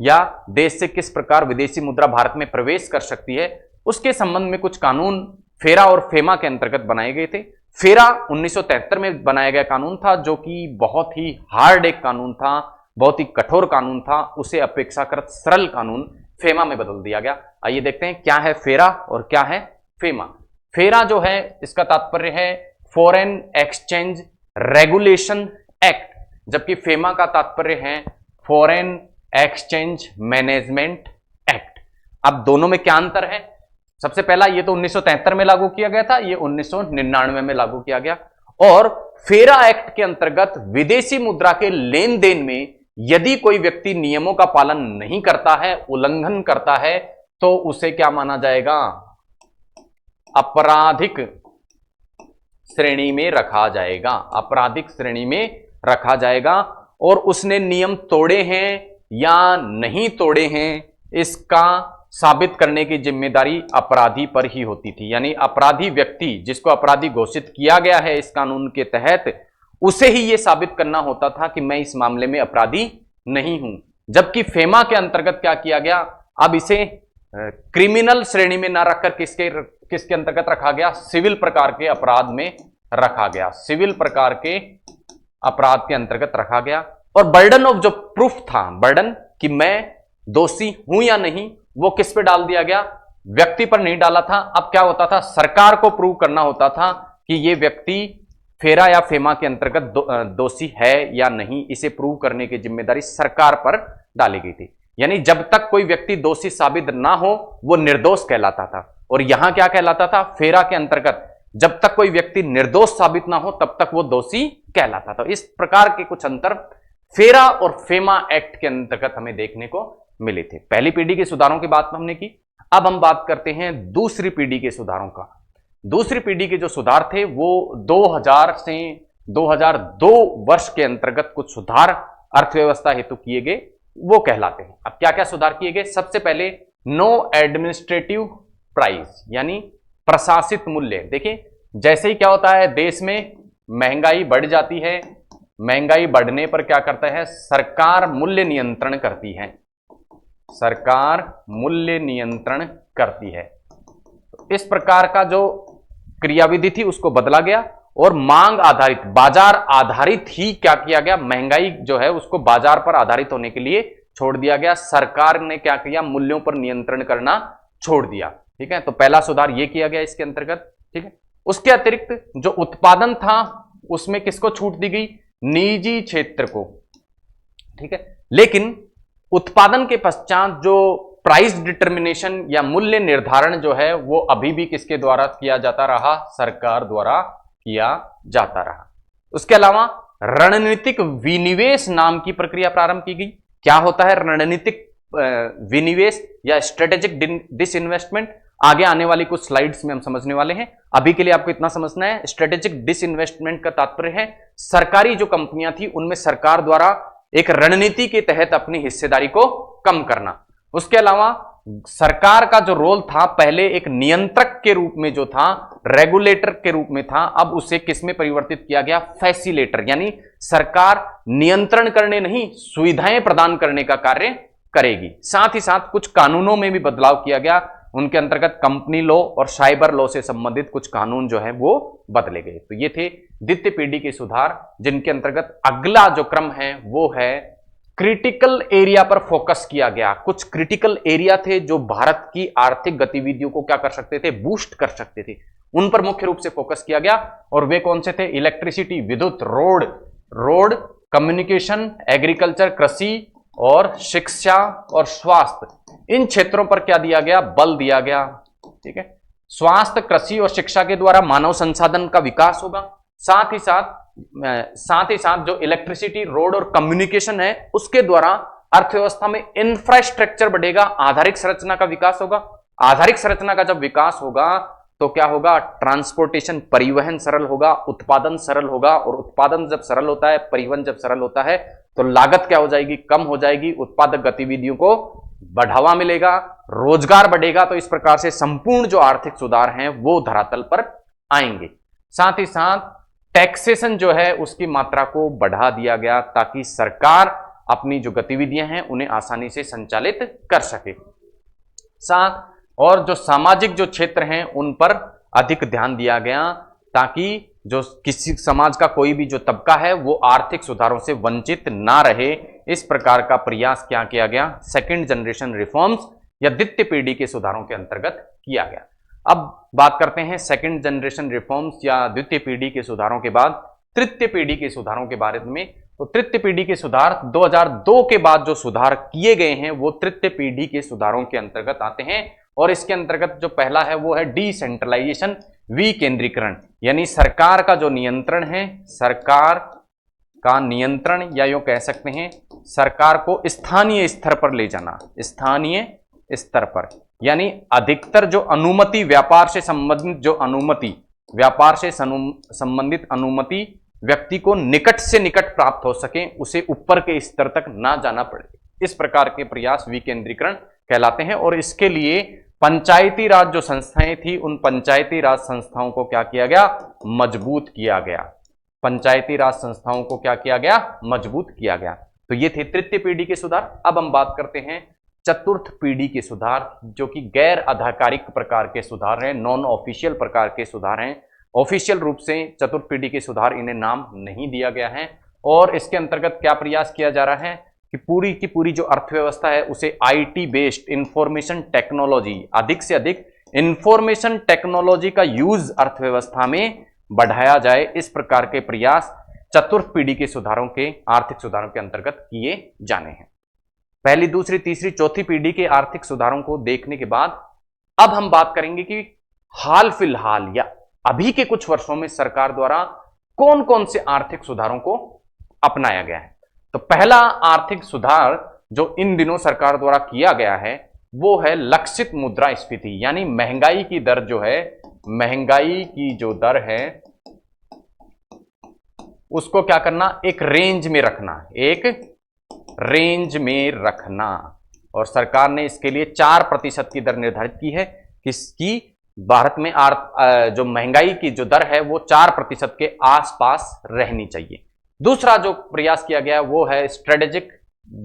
या देश से किस प्रकार विदेशी मुद्रा भारत में प्रवेश कर सकती है, उसके संबंध में कुछ कानून फेरा और फेमा के अंतर्गत बनाए गए थे। फेरा 1973 में बनाया गया कानून था जो कि बहुत ही हार्ड एक कानून था, बहुत ही कठोर कानून था, उसे अपेक्षाकृत सरल कानून फेमा में बदल दिया गया। आइए देखते हैं क्या है फेरा और क्या है फेमा। फेरा जो है इसका तात्पर्य है फॉरेन एक्सचेंज रेगुलेशन एक्ट, जबकि फेमा का तात्पर्य है फॉरेन एक्सचेंज मैनेजमेंट एक्ट। अब दोनों में क्या अंतर है? सबसे पहला, ये तो 1973 में लागू किया गया था, ये 1999 में लागू किया गया। और फेरा एक्ट के अंतर्गत विदेशी मुद्रा के लेन देन में यदि कोई व्यक्ति नियमों का पालन नहीं करता है, उल्लंघन करता है, तो उसे क्या माना जाएगा? आपराधिक श्रेणी में रखा जाएगा, आपराधिक श्रेणी में रखा जाएगा। और उसने नियम तोड़े हैं या नहीं तोड़े हैं, इसका साबित करने की जिम्मेदारी अपराधी पर ही होती थी। यानी अपराधी व्यक्ति, जिसको अपराधी घोषित किया गया है इस कानून के तहत, उसे ही यह साबित करना होता था कि मैं इस मामले में अपराधी नहीं हूं। जबकि फेमा के अंतर्गत क्या किया गया? अब इसे क्रिमिनल श्रेणी में ना रखकर किसके अंतर्गत रखा गया? सिविल प्रकार के अपराध में रखा गया, सिविल प्रकार के अपराध के अंतर्गत रखा गया। और बर्डन ऑफ जो प्रूफ था, बर्डन कि मैं दोषी हूं या नहीं, वो किस पे डाल दिया गया? व्यक्ति पर नहीं डाला था। अब क्या होता था? सरकार को प्रूव करना होता था कि ये व्यक्ति फेरा या फेमा के अंतर्गत दोषी है या नहीं। इसे प्रूव करने की जिम्मेदारी सरकार पर डाली गई थी। यानी जब तक कोई व्यक्ति दोषी साबित ना हो, वो निर्दोष कहलाता था। और यहां क्या कहलाता था? फेरा के अंतर्गत जब तक कोई व्यक्ति निर्दोष साबित ना हो, तब तक वो दोषी कहलाता था। इस प्रकार के कुछ अंतर फेरा और फेमा एक्ट के अंतर्गत हमें देखने को मिले थे। पहली पीढ़ी के सुधारों की बात हमने की। अब हम बात करते हैं दूसरी पीढ़ी के सुधारों का। दूसरी पीढ़ी के जो सुधार थे वो 2000 से 2002 वर्ष के अंतर्गत कुछ सुधार अर्थव्यवस्था हेतु किए गए, वो कहलाते हैं। अब क्या क्या सुधार किए गए? सबसे पहले नो एडमिनिस्ट्रेटिव प्राइस, यानी प्रशासित मूल्य। देखिए, जैसे ही क्या होता है, देश में महंगाई बढ़ जाती है, महंगाई बढ़ने पर क्या करता है? सरकार मूल्य नियंत्रण करती है, सरकार मूल्य नियंत्रण करती है। इस प्रकार का जो क्रियाविधि थी उसको बदला गया और मांग आधारित, बाजार आधारित ही क्या किया गया? महंगाई जो है उसको बाजार पर आधारित होने के लिए छोड़ दिया गया। सरकार ने क्या किया? मूल्यों पर नियंत्रण करना छोड़ दिया। ठीक है, तो पहला सुधार ये किया गया इसके अंतर्गत। ठीक है, उसके अतिरिक्त जो उत्पादन था उसमें किसको छूट दी गई? निजी क्षेत्र को। ठीक है, लेकिन उत्पादन के पश्चात जो प्राइस डिटर्मिनेशन या मूल्य निर्धारण जो है वो अभी भी किसके द्वारा किया जाता रहा? सरकार द्वारा किया जाता रहा। उसके अलावा रणनीतिक विनिवेश नाम की प्रक्रिया प्रारंभ की गई। क्या होता है रणनीतिक विनिवेश या स्ट्रेटेजिक डिसइन्वेस्टमेंट? आगे आने वाली कुछ स्लाइड्स में हम समझने वाले हैं। अभी के लिए आपको इतना समझना है, स्ट्रेटेजिक डिसइन्वेस्टमेंट का तात्पर्य है सरकारी जो कंपनियां थी उनमें सरकार द्वारा एक रणनीति के तहत अपनी हिस्सेदारी को कम करना। उसके अलावा सरकार का जो रोल था पहले एक नियंत्रक के रूप में जो था, रेगुलेटर के रूप में था, अब उसे किसमें परिवर्तित किया गया? फैसिलेटर, यानी सरकार नियंत्रण करने नहीं, सुविधाएं प्रदान करने का कार्य करेगी। साथ ही साथ कुछ कानूनों में भी बदलाव किया गया। उनके अंतर्गत कंपनी लॉ और साइबर लॉ से संबंधित कुछ कानून जो है वो बदले गए। तो ये थे द्वितीय पीढ़ी के सुधार, जिनके अंतर्गत अगला जो क्रम है वो है क्रिटिकल एरिया पर फोकस किया गया। कुछ क्रिटिकल एरिया थे जो भारत की आर्थिक गतिविधियों को क्या कर सकते थे? बूस्ट कर सकते थे। उन पर मुख्य रूप से फोकस किया गया। और वे कौन से थे? इलेक्ट्रिसिटी, विद्युत, रोड, कम्युनिकेशन, एग्रीकल्चर, कृषि और शिक्षा और स्वास्थ्य। इन क्षेत्रों पर क्या दिया गया? बल दिया गया। ठीक है, स्वास्थ्य, कृषि और शिक्षा के द्वारा मानव संसाधन का विकास होगा। साथ ही साथ जो इलेक्ट्रिसिटी, रोड और कम्युनिकेशन है उसके द्वारा अर्थव्यवस्था में इंफ्रास्ट्रक्चर बढ़ेगा, आधारिक संरचना का विकास होगा। आधारिक संरचना का जब विकास होगा तो क्या होगा? ट्रांसपोर्टेशन, परिवहन सरल होगा, उत्पादन सरल होगा। और उत्पादन जब सरल होता है, परिवहन जब सरल होता है तो लागत क्या हो जाएगी? कम हो जाएगी। उत्पादक गतिविधियों को बढ़ावा मिलेगा, रोजगार बढ़ेगा। तो इस प्रकार से संपूर्ण जो आर्थिक सुधार हैं वो धरातल पर आएंगे। साथ ही साथ टैक्सेशन जो है उसकी मात्रा को बढ़ा दिया गया ताकि सरकार अपनी जो गतिविधियां हैं उन्हें आसानी से संचालित कर सके। साथ और जो सामाजिक जो क्षेत्र हैं उन पर अधिक ध्यान दिया गया ताकि जो किसी समाज का कोई भी जो तबका है वो आर्थिक सुधारों से वंचित ना रहे। इस प्रकार का प्रयास क्या किया गया, सेकंड जनरेशन रिफॉर्म्स या द्वितीय पीढ़ी के सुधारों के अंतर्गत किया गया। अब बात करते हैं सेकंड जनरेशन रिफॉर्म्स या द्वितीय पीढ़ी के सुधारों के बाद तृतीय पीढ़ी के सुधारों के बारे में। तो तृतीय पीढ़ी के सुधार 2002 के बाद जो सुधार किए गए हैं वो तृतीय पीढ़ी के सुधारों के अंतर्गत आते हैं। और इसके अंतर्गत जो पहला है वो है डिसेंट्रलाइजेशन, विकेंद्रीकरण, यानी सरकार का जो नियंत्रण है, सरकार का नियंत्रण या यूं कह सकते हैं सरकार को स्थानीय स्तर पर ले जाना, स्थानीय स्तर पर, यानी अधिकतर जो अनुमति व्यापार से संबंधित जो अनुमति, व्यापार से संबंधित अनुमति व्यक्ति को निकट से निकट प्राप्त हो सके, उसे ऊपर के स्तर तक ना जाना पड़े। इस प्रकार के प्रयास विकेंद्रीकरण कहलाते हैं। और इसके लिए पंचायती राज जो संस्थाएं थी, उन पंचायती राज संस्थाओं को क्या किया गया, मजबूत किया गया। पंचायती राज संस्थाओं को क्या किया गया, मजबूत किया गया। तो ये थे तृतीय पीढ़ी के सुधार। अब हम बात करते हैं चतुर्थ पीढ़ी के सुधार, जो कि गैर आधिकारिक प्रकार के सुधार हैं, नॉन ऑफिशियल प्रकार के सुधार हैं। ऑफिशियल रूप से चतुर्थ पीढ़ी के सुधार इन्हें नाम नहीं दिया गया है। और इसके अंतर्गत क्या प्रयास किया जा रहा है कि पूरी की पूरी जो अर्थव्यवस्था है उसे आईटी बेस्ड इंफॉर्मेशन टेक्नोलॉजी, अधिक से अधिक इंफॉर्मेशन टेक्नोलॉजी का यूज अर्थव्यवस्था में बढ़ाया जाए। इस प्रकार के प्रयास चतुर्थ पीढ़ी के सुधारों के, आर्थिक सुधारों के अंतर्गत किए जाने हैं। पहली, दूसरी, तीसरी, चौथी पीढ़ी के आर्थिक सुधारों को देखने के बाद अब हम बात करेंगे कि हाल फिलहाल या अभी के कुछ वर्षों में सरकार द्वारा कौन कौन से आर्थिक सुधारों को अपनाया गया है। तो पहला आर्थिक सुधार जो इन दिनों सरकार द्वारा किया गया है वो है लक्षित मुद्रास्फीति, यानी महंगाई की दर जो है, महंगाई की जो दर है उसको क्या करना, एक रेंज में रखना, एक रेंज में रखना। और सरकार ने इसके लिए 4% की दर निर्धारित की है। किसकी, भारत में जो महंगाई की जो दर है वो 4% के आसपास रहनी चाहिए। दूसरा जो प्रयास किया गया वो है स्ट्रेटेजिक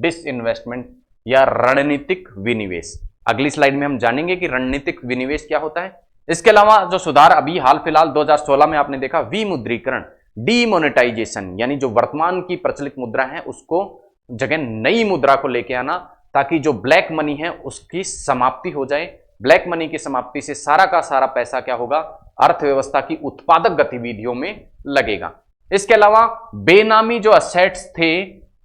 डिसइन्वेस्टमेंट या रणनीतिक विनिवेश। अगली स्लाइड में हम जानेंगे कि रणनीतिक विनिवेश क्या होता है। इसके अलावा जो सुधार अभी हाल फिलहाल 2016 में आपने देखा, विमुद्रीकरण, डीमोनेटाइजेशन, यानी जो वर्तमान की प्रचलित मुद्रा है उसको जगह नई मुद्रा को लेके आना, ताकि जो ब्लैक मनी है उसकी समाप्ति हो जाए। ब्लैक मनी की समाप्ति से सारा का सारा पैसा क्या होगा, अर्थव्यवस्था की उत्पादक गतिविधियों में लगेगा। इसके अलावा बेनामी जो असेट्स थे,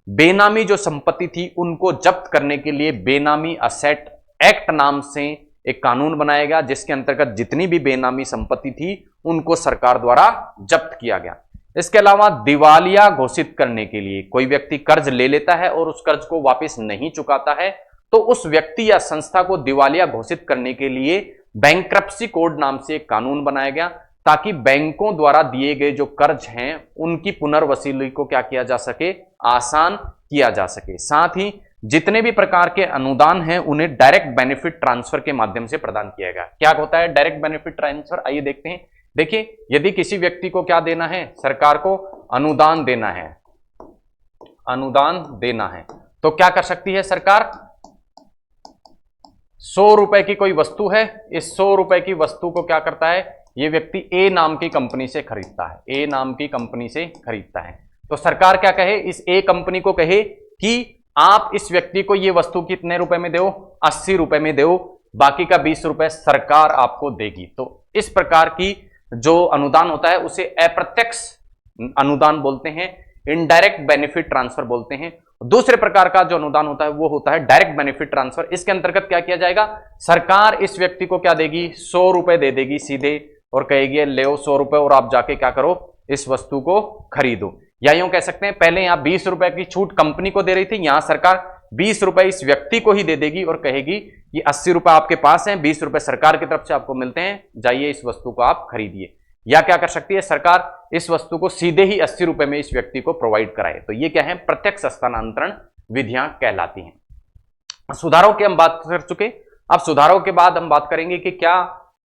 बेनामी जो संपत्ति थी, उनको जब्त करने के लिए बेनामी असेट एक्ट नाम से एक कानून बनाया गया, जिसके अंतर्गत जितनी भी बेनामी संपत्ति थी उनको सरकार द्वारा जब्त किया गया। इसके अलावा दिवालिया घोषित करने के लिए, कोई व्यक्ति कर्ज ले लेता है और उस कर्ज को वापस नहीं चुकाता है तो उस व्यक्ति या संस्था को दिवालिया घोषित करने के लिए बैंक्रप्सी कोड नाम से एक कानून बनाया गया, ताकि बैंकों द्वारा दिए गए जो कर्ज हैं उनकी पुनर्वसूली को क्या किया जा सके, आसान किया जा सके। साथ ही जितने भी प्रकार के अनुदान हैं उन्हें डायरेक्ट बेनिफिट ट्रांसफर के माध्यम से प्रदान किया गया। क्या होता है डायरेक्ट बेनिफिट ट्रांसफर, आइए देखते हैं। देखिए, यदि किसी व्यक्ति को क्या देना है, सरकार को अनुदान देना है, अनुदान देना है, तो क्या कर सकती है सरकार, 100 रुपए की कोई वस्तु है, इस 100 रुपए की वस्तु को क्या करता है, ये व्यक्ति ए नाम की कंपनी से खरीदता है, ए नाम की कंपनी से खरीदता है। तो सरकार क्या कहे, इस ए कंपनी को कहे कि आप इस व्यक्ति को ये वस्तु कितने रुपए में दो, 80 रुपए में दो, बाकी का 20 रुपए सरकार आपको देगी। तो इस प्रकार की जो अनुदान होता है उसे अप्रत्यक्ष अनुदान बोलते हैं, इनडायरेक्ट बेनिफिट ट्रांसफर बोलते हैं। दूसरे प्रकार का जो अनुदान होता है वो होता है डायरेक्ट बेनिफिट ट्रांसफर। इसके अंतर्गत क्या किया जाएगा, सरकार इस व्यक्ति को क्या देगी, 100 रुपए दे देगी सीधे और कहेगी ले 100 रुपए और आप जाके क्या करो, इस वस्तु को खरीदो। या यूं कह सकते हैं, पहले यहां 20 रुपए की छूट कंपनी को दे रही थी, यहां सरकार 20 रुपए इस व्यक्ति को ही दे देगी और कहेगी कि 80 रुपए आपके पास हैं, 20 रुपए सरकार की तरफ से आपको मिलते हैं, जाइए इस वस्तु को आप खरीदिए। या क्या कर सकती है सरकार, इस वस्तु को सीधे ही 80 रुपए में इस व्यक्ति को प्रोवाइड कराए। तो ये क्या है, प्रत्यक्ष हस्तांतरण विधियां कहलाती हैं। सुधारों की हम बात कर चुके, अब सुधारों के बाद हम बात करेंगे कि क्या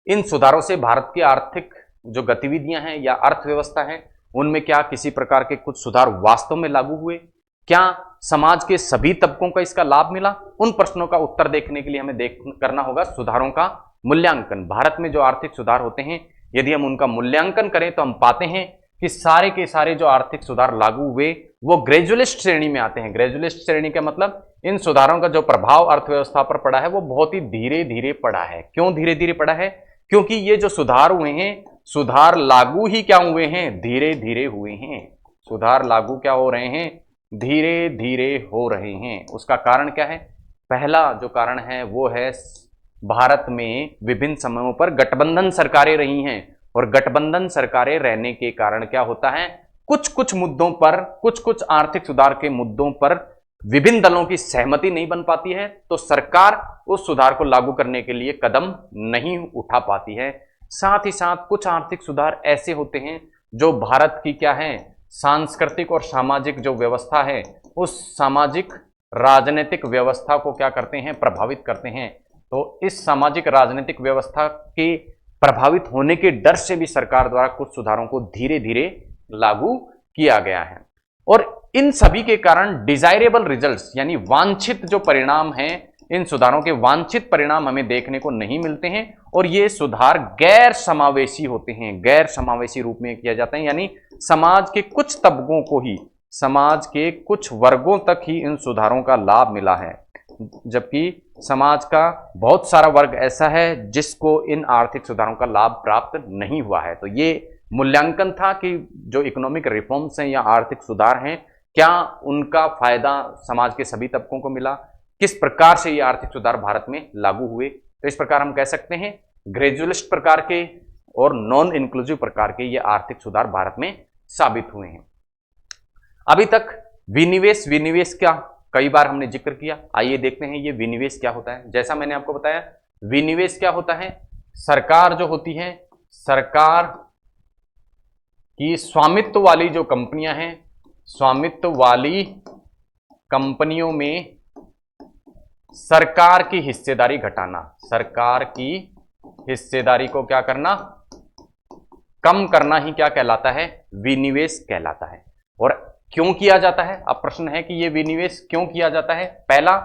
इन सुधारों से भारत की आर्थिक जो गतिविधियां हैं या अर्थव्यवस्था है उनमें क्या किसी प्रकार के कुछ सुधार वास्तव में लागू हुए, क्या समाज के सभी तबकों का इसका लाभ मिला। उन प्रश्नों का उत्तर देखने के लिए हमें करना होगा सुधारों का मूल्यांकन। भारत में जो आर्थिक सुधार होते हैं यदि हम उनका मूल्यांकन करें तो हम पाते हैं कि सारे के सारे जो आर्थिक सुधार लागू हुए वो ग्रेजुअलिस्ट श्रेणी में आते हैं। ग्रेजुअलिस्ट श्रेणी का मतलब इन सुधारों का जो प्रभाव अर्थव्यवस्था पर पड़ा है वो बहुत ही धीरे धीरे पड़ा है। क्यों धीरे धीरे पड़ा है? क्योंकि ये जो सुधार हुए हैं, सुधार लागू ही क्या हुए हैं? धीरे धीरे हुए हैं। सुधार लागू क्या हो रहे हैं? धीरे धीरे हो रहे हैं। उसका कारण क्या है? पहला जो कारण है वो है भारत में विभिन्न समयों पर गठबंधन सरकारें रही हैं, और गठबंधन सरकारें रहने के कारण क्या होता है, कुछ कुछ मुद्दों पर, कुछ कुछ आर्थिक सुधार के मुद्दों पर विभिन्न दलों की सहमति नहीं बन पाती है, तो सरकार उस सुधार को लागू करने के लिए कदम नहीं उठा पाती है। साथ ही साथ कुछ आर्थिक सुधार ऐसे होते हैं जो भारत की क्या है, सांस्कृतिक और सामाजिक जो व्यवस्था है, उस सामाजिक राजनीतिक व्यवस्था को क्या करते हैं, प्रभावित करते हैं। तो इस सामाजिक राजनीतिक व्यवस्था के प्रभावित होने के डर से भी सरकार द्वारा कुछ सुधारों को धीरे धीरे लागू किया गया है, और इन सभी के कारण डिजायरेबल रिजल्ट्स यानी वांछित जो परिणाम हैं, इन सुधारों के वांछित परिणाम हमें देखने को नहीं मिलते हैं, और ये सुधार गैर समावेशी होते हैं। गैर समावेशी रूप में किया जाता है, यानी समाज के कुछ तबकों को ही, समाज के कुछ वर्गों तक ही इन सुधारों का लाभ मिला है, जबकि समाज का बहुत सारा वर्ग ऐसा है जिसको इन आर्थिक सुधारों का लाभ प्राप्त नहीं हुआ है। तो ये मूल्यांकन था कि जो इकोनॉमिक रिफॉर्म्स हैं या आर्थिक सुधार हैं, क्या उनका फायदा समाज के सभी तबकों को मिला, किस प्रकार से ये आर्थिक सुधार भारत में लागू हुए। तो इस प्रकार हम कह सकते हैं ग्रेजुअलिस्ट प्रकार के और नॉन इंक्लूसिव प्रकार के ये आर्थिक सुधार भारत में साबित हुए हैं। अभी तक विनिवेश, विनिवेश क्या कई बार हमने जिक्र किया। आइए देखते हैं ये विनिवेश क्या होता है। जैसा मैंने आपको बताया, विनिवेश क्या होता है, सरकार जो होती है, सरकार की स्वामित्व वाली जो कंपनियां हैं, स्वामित्व वाली कंपनियों में सरकार की हिस्सेदारी घटाना, सरकार की हिस्सेदारी को क्या करना, कम करना ही क्या कहलाता है, विनिवेश कहलाता है। और क्यों किया जाता है? अब प्रश्न है कि ये विनिवेश क्यों किया जाता है। पहला,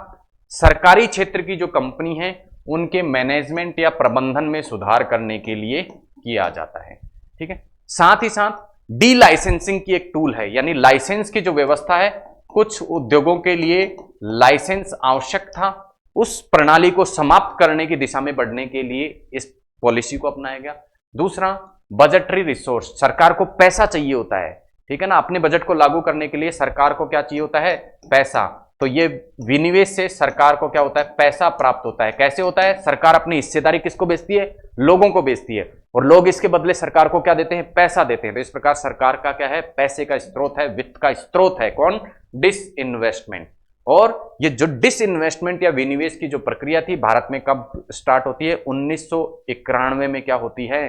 सरकारी क्षेत्र की जो कंपनी है उनके मैनेजमेंट या प्रबंधन में सुधार करने के लिए किया जाता है। ठीक है। साथ ही साथ डी लाइसेंसिंग की एक टूल है, यानी लाइसेंस की जो व्यवस्था है, कुछ उद्योगों के लिए लाइसेंस आवश्यक था, उस प्रणाली को समाप्त करने की दिशा में बढ़ने के लिए इस पॉलिसी को अपनाया गया। दूसरा, बजटरी रिसोर्स, सरकार को पैसा चाहिए होता है, ठीक है ना, अपने बजट को लागू करने के लिए सरकार को क्या चाहिए होता है, पैसा। तो ये विनिवेश से सरकार को क्या होता है, पैसा प्राप्त होता है। कैसे होता है? सरकार अपनी हिस्सेदारी किसको बेचती है, लोगों को बेचती है, और लोग इसके बदले सरकार को क्या देते हैं, पैसा देते हैं। तो इस प्रकार सरकार का क्या है, पैसे का स्रोत है, वित्त का स्रोत है कौन, डिसइन्वेस्टमेंट। और ये जो डिसइन्वेस्टमेंट या विनिवेश की जो प्रक्रिया थी भारत में कब स्टार्ट होती है, 1991 में क्या होती है,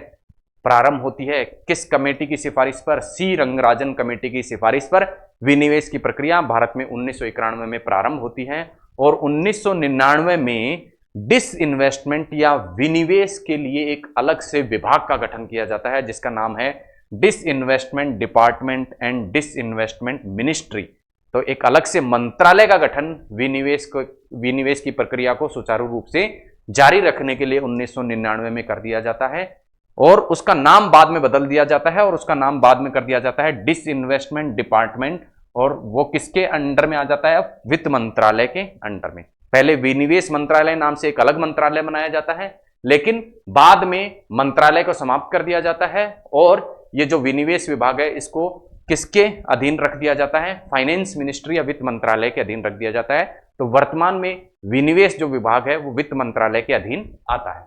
प्रारंभ होती है। किस कमेटी की सिफारिश पर? सी रंगराजन कमेटी की सिफारिश पर विनिवेश की प्रक्रिया भारत में 1991 में प्रारंभ होती है, और 1999 में डिसइन्वेस्टमेंट या विनिवेश के लिए एक अलग से विभाग का गठन किया जाता है, जिसका नाम है disinvestment department and disinvestment ministry. तो एक अलग से मंत्रालय का गठन विनिवेश की प्रक्रिया को सुचारू रूप से जारी रखने के लिए 1999 में कर दिया जाता है, और उसका नाम बाद में बदल दिया जाता है, और उसका नाम बाद में कर दिया जाता है डिसइन्वेस्टमेंट डिपार्टमेंट, और वो किसके अंडर में आ जाता है, वित्त मंत्रालय के अंडर में। पहले विनिवेश मंत्रालय नाम से एक अलग मंत्रालय बनाया जाता है, लेकिन बाद में मंत्रालय को समाप्त कर दिया जाता है, और ये जो विनिवेश विभाग है इसको किसके अधीन रख दिया जाता है, फाइनेंस मिनिस्ट्री या वित्त मंत्रालय के अधीन रख दिया जाता है। तो वर्तमान में विनिवेश जो विभाग है वो वित्त मंत्रालय के अधीन आता है।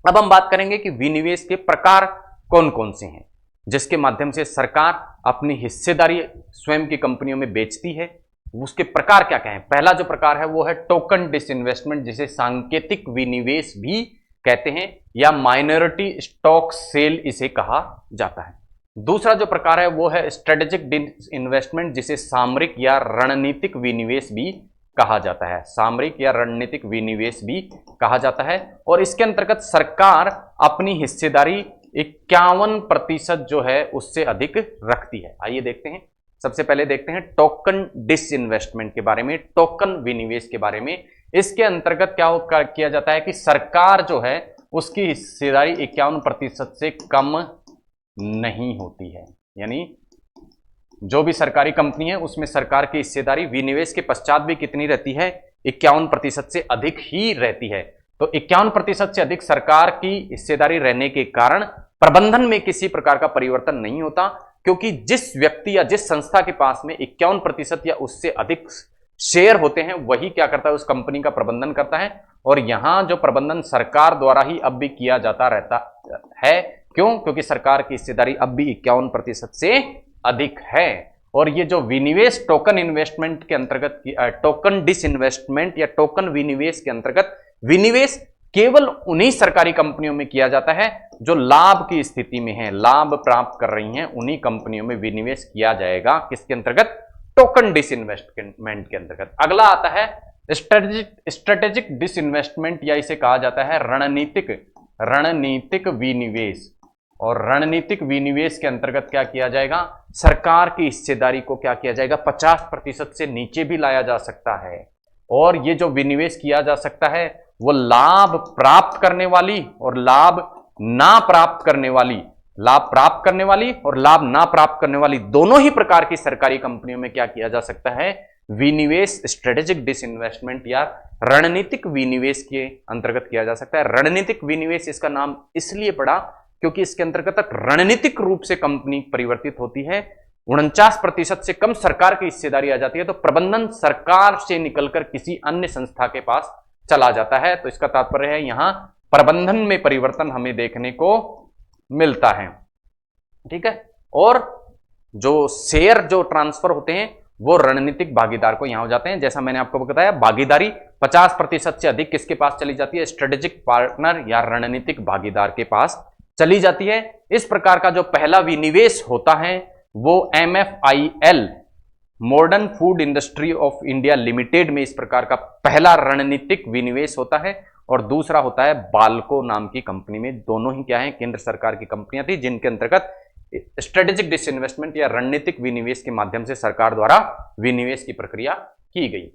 अब हम बात करेंगे कि विनिवेश के प्रकार कौन कौन से हैं, जिसके माध्यम से सरकार अपनी हिस्सेदारी स्वयं की कंपनियों में बेचती है। उसके प्रकार क्या क्या हैं? पहला जो प्रकार है वो है टोकन डिसइन्वेस्टमेंट, जिसे सांकेतिक विनिवेश भी कहते हैं, या माइनॉरिटी स्टॉक सेल इसे कहा जाता है। दूसरा जो प्रकार है वो है स्ट्रेटेजिक डिसइन्वेस्टमेंट, जिसे सामरिक या रणनीतिक विनिवेश भी कहा जाता है, सामरिक या रणनीतिक विनिवेश भी कहा जाता है। और इसके अंतर्गत सरकार अपनी हिस्सेदारी 51% जो है उससे अधिक रखती है। आइए देखते हैं, सबसे पहले देखते हैं टोकन डिसइन्वेस्टमेंट के बारे में, टोकन विनिवेश के बारे में। इसके अंतर्गत क्या किया जाता है कि सरकार जो है उसकी हिस्सेदारी 51% से कम नहीं होती है, यानी जो भी सरकारी कंपनी है उसमें सरकार की हिस्सेदारी विनिवेश के पश्चात भी कितनी रहती है, 51% से अधिक ही रहती है। तो 51% से अधिक सरकार की हिस्सेदारी रहने के कारण प्रबंधन में किसी प्रकार का परिवर्तन नहीं होता, क्योंकि जिस व्यक्ति या जिस संस्था के पास में 51% या उससे अधिक शेयर होते हैं वही क्या करता है, उस कंपनी का प्रबंधन करता है। और यहां जो प्रबंधन सरकार द्वारा ही अब भी किया जाता रहता है। क्यों? क्योंकि सरकार की हिस्सेदारी अब भी 51% से अधिक है। और ये जो विनिवेश टोकन इन्वेस्टमेंट के अंतर्गत, टोकन डिसइन्वेस्टमेंट या टोकन विनिवेश के अंतर्गत विनिवेश केवल उन्हीं सरकारी कंपनियों में किया जाता है जो लाभ की स्थिति में है, लाभ प्राप्त कर रही हैं, उन्हीं कंपनियों में विनिवेश किया जाएगा। किसके अंतर्गत? टोकन डिसइन्वेस्टमेंट के अंतर्गत। अगला आता है स्ट्रेटेजिक डिसइन्वेस्टमेंट, या इसे कहा जाता है रणनीतिक विनिवेश। और रणनीतिक विनिवेश के अंतर्गत क्या किया जाएगा? सरकार की हिस्सेदारी को क्या किया जाएगा? 50% से नीचे भी लाया जा सकता है। और ये जो विनिवेश किया जा सकता है वो लाभ प्राप्त करने वाली और लाभ ना प्राप्त करने वाली, लाभ प्राप्त करने वाली और लाभ ना प्राप्त करने वाली दोनों ही प्रकार की सरकारी कंपनियों में क्या किया जा सकता है? विनिवेश स्ट्रेटेजिक डिसइन्वेस्टमेंट या रणनीतिक विनिवेश के अंतर्गत किया जा सकता है। रणनीतिक विनिवेश इसका नाम इसलिए पड़ा क्योंकि इसके अंतर्गत रणनीतिक रूप से कंपनी परिवर्तित होती है। 49% से कम सरकार की हिस्सेदारी आ जाती है तो प्रबंधन सरकार से निकलकर किसी अन्य संस्था के पास चला जाता है। तो इसका तात्पर्य है यहां प्रबंधन में परिवर्तन हमें देखने को मिलता है। ठीक है। और जो शेयर जो ट्रांसफर होते हैं वो रणनीतिक भागीदार को यहां हो जाते हैं। जैसा मैंने आपको बताया, भागीदारी 50% से अधिक किसके पास चली जाती है? स्ट्रेटेजिक पार्टनर या रणनीतिक भागीदार के पास चली जाती है। इस प्रकार का जो पहला विनिवेश होता है वो MFIL modern food industry of India limited में इस प्रकार का पहला रणनीतिक विनिवेश होता है। और दूसरा होता है बाल्को नाम की कंपनी में। दोनों ही क्या है? केंद्र सरकार की कंपनियां थी जिनके अंतर्गत स्ट्रेटेजिक डिसइन्वेस्टमेंट या रणनीतिक विनिवेश के माध्यम से सरकार द्वारा विनिवेश की प्रक्रिया की गई।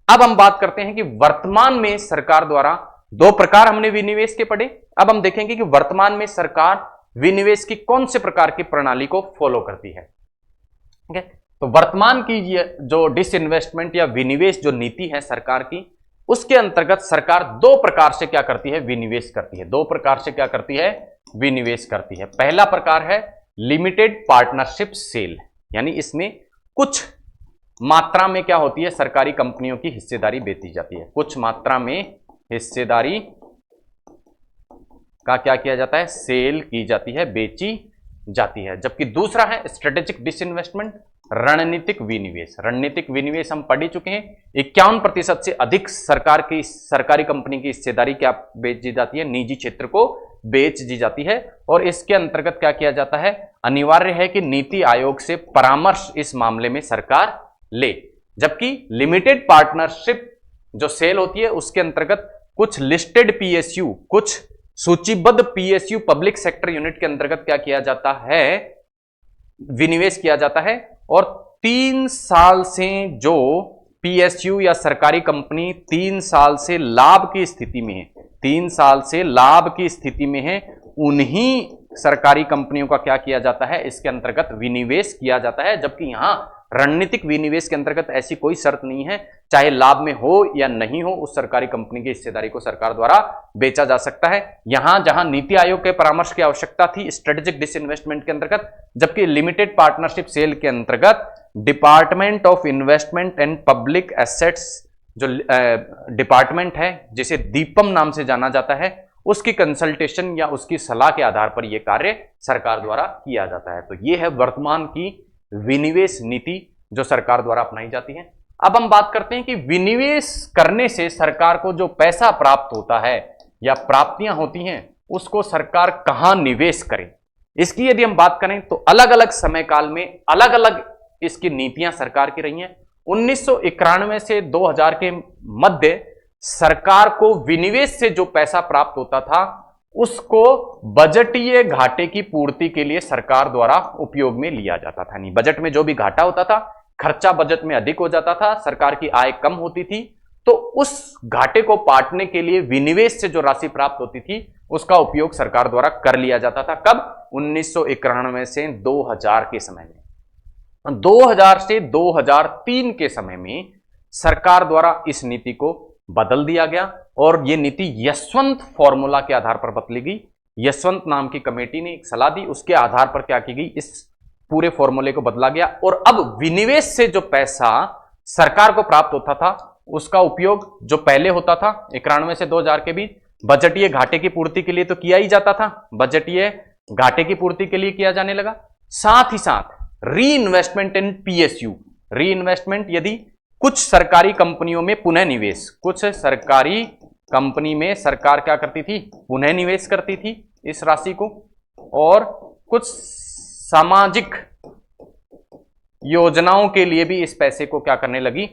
अब हम बात करते हैं कि वर्तमान में सरकार द्वारा दो प्रकार हमने विनिवेश के पढ़े। अब हम देखेंगे कि वर्तमान में सरकार विनिवेश की कौन से प्रकार की प्रणाली को फॉलो करती है। ठीक है। तो वर्तमान की जो डिसइन्वेस्टमेंट या विनिवेश जो नीति है सरकार की, उसके अंतर्गत सरकार दो प्रकार से क्या करती है? विनिवेश करती है। दो प्रकार से क्या करती है? विनिवेश करती है। पहला प्रकार है लिमिटेड पार्टनरशिप सेल, यानी इसमें कुछ मात्रा में क्या होती है? सरकारी कंपनियों की हिस्सेदारी बेची जाती है। कुछ मात्रा में हिस्सेदारी का क्या किया जाता है? सेल की जाती है, बेची जाती है। जबकि दूसरा है स्ट्रेटेजिक डिसइन्वेस्टमेंट, रणनीतिक विनिवेश। रणनीतिक विनिवेश हम पढ़ ही चुके हैं। 51% से अधिक सरकारी कंपनी की हिस्सेदारी क्या बेच दी जाती है? निजी क्षेत्र को बेच दी जाती है। और इसके अंतर्गत क्या किया जाता है? अनिवार्य है कि नीति आयोग से परामर्श इस मामले में सरकार ले। जबकि लिमिटेड पार्टनरशिप जो सेल होती है उसके अंतर्गत कुछ लिस्टेड PSU, कुछ सूचीबद्ध PSU पब्लिक सेक्टर यूनिट के अंतर्गत क्या किया जाता है? विनिवेश किया जाता है। और 3 साल से जो PSU या सरकारी कंपनी 3 साल से लाभ की स्थिति में है, 3 साल से लाभ की स्थिति में है, उन्हीं सरकारी कंपनियों का क्या किया जाता है? इसके अंतर्गत विनिवेश किया जाता है। जबकि यहां रणनीतिक विनिवेश के अंतर्गत ऐसी कोई शर्त नहीं है, चाहे लाभ में हो या नहीं हो, उस सरकारी कंपनी की हिस्सेदारी को सरकार द्वारा बेचा जा सकता है। यहां जहां नीति आयोग के परामर्श की आवश्यकता थी स्ट्रेटेजिक डिसइन्वेस्टमेंट के अंतर्गत, जबकि लिमिटेड पार्टनरशिप सेल के अंतर्गत department of investment and public assets जो डिपार्टमेंट है, जिसे दीपम नाम से जाना जाता है, उसकी कंसल्टेशन या उसकी सलाह के आधार पर यह कार्य सरकार द्वारा किया जाता है। तो यह है वर्तमान की विनिवेश नीति जो सरकार द्वारा अपनाई जाती है। अब हम बात करते हैं कि विनिवेश करने से सरकार को जो पैसा प्राप्त होता है या प्राप्तियां होती हैं उसको सरकार कहां निवेश करे। इसकी यदि हम बात करें तो अलग अलग समय काल में अलग अलग इसकी नीतियां सरकार की रही हैं। 1991 से 2000 के मध्य सरकार को विनिवेश से जो पैसा प्राप्त होता था उसको बजटीय घाटे की पूर्ति के लिए सरकार द्वारा उपयोग में लिया जाता था। नहीं, बजट में जो भी घाटा होता था, खर्चा बजट में अधिक हो जाता था, सरकार की आय कम होती थी, तो उस घाटे को पाटने के लिए विनिवेश से जो राशि प्राप्त होती थी उसका उपयोग सरकार द्वारा कर लिया जाता था। कब? 1991 से 2000 के समय में। 2000 से 2003 के समय में सरकार द्वारा इस नीति को बदल दिया गया और यह नीति यशवंत फॉर्मूला के आधार पर बदली गई। यशवंत नाम की कमेटी ने एक सलाह दी, उसके आधार पर क्या की गई, इस पूरे फॉर्मूले को बदला गया और अब विनिवेश से जो पैसा सरकार को प्राप्त होता था उसका उपयोग जो पहले होता था 91 से 2000 के बीच बजटीय घाटे की पूर्ति के लिए तो किया ही जाता था, बजटीय घाटे की पूर्ति के लिए किया जाने लगा। साथ ही साथ री इन्वेस्टमेंट इन पीएसयू, री इन्वेस्टमेंट यदि कुछ सरकारी कंपनियों में पुनः निवेश, कुछ सरकारी कंपनी में सरकार क्या करती थी, पुनः निवेश करती थी इस राशि को, और कुछ सामाजिक योजनाओं के लिए भी इस पैसे को क्या करने लगी,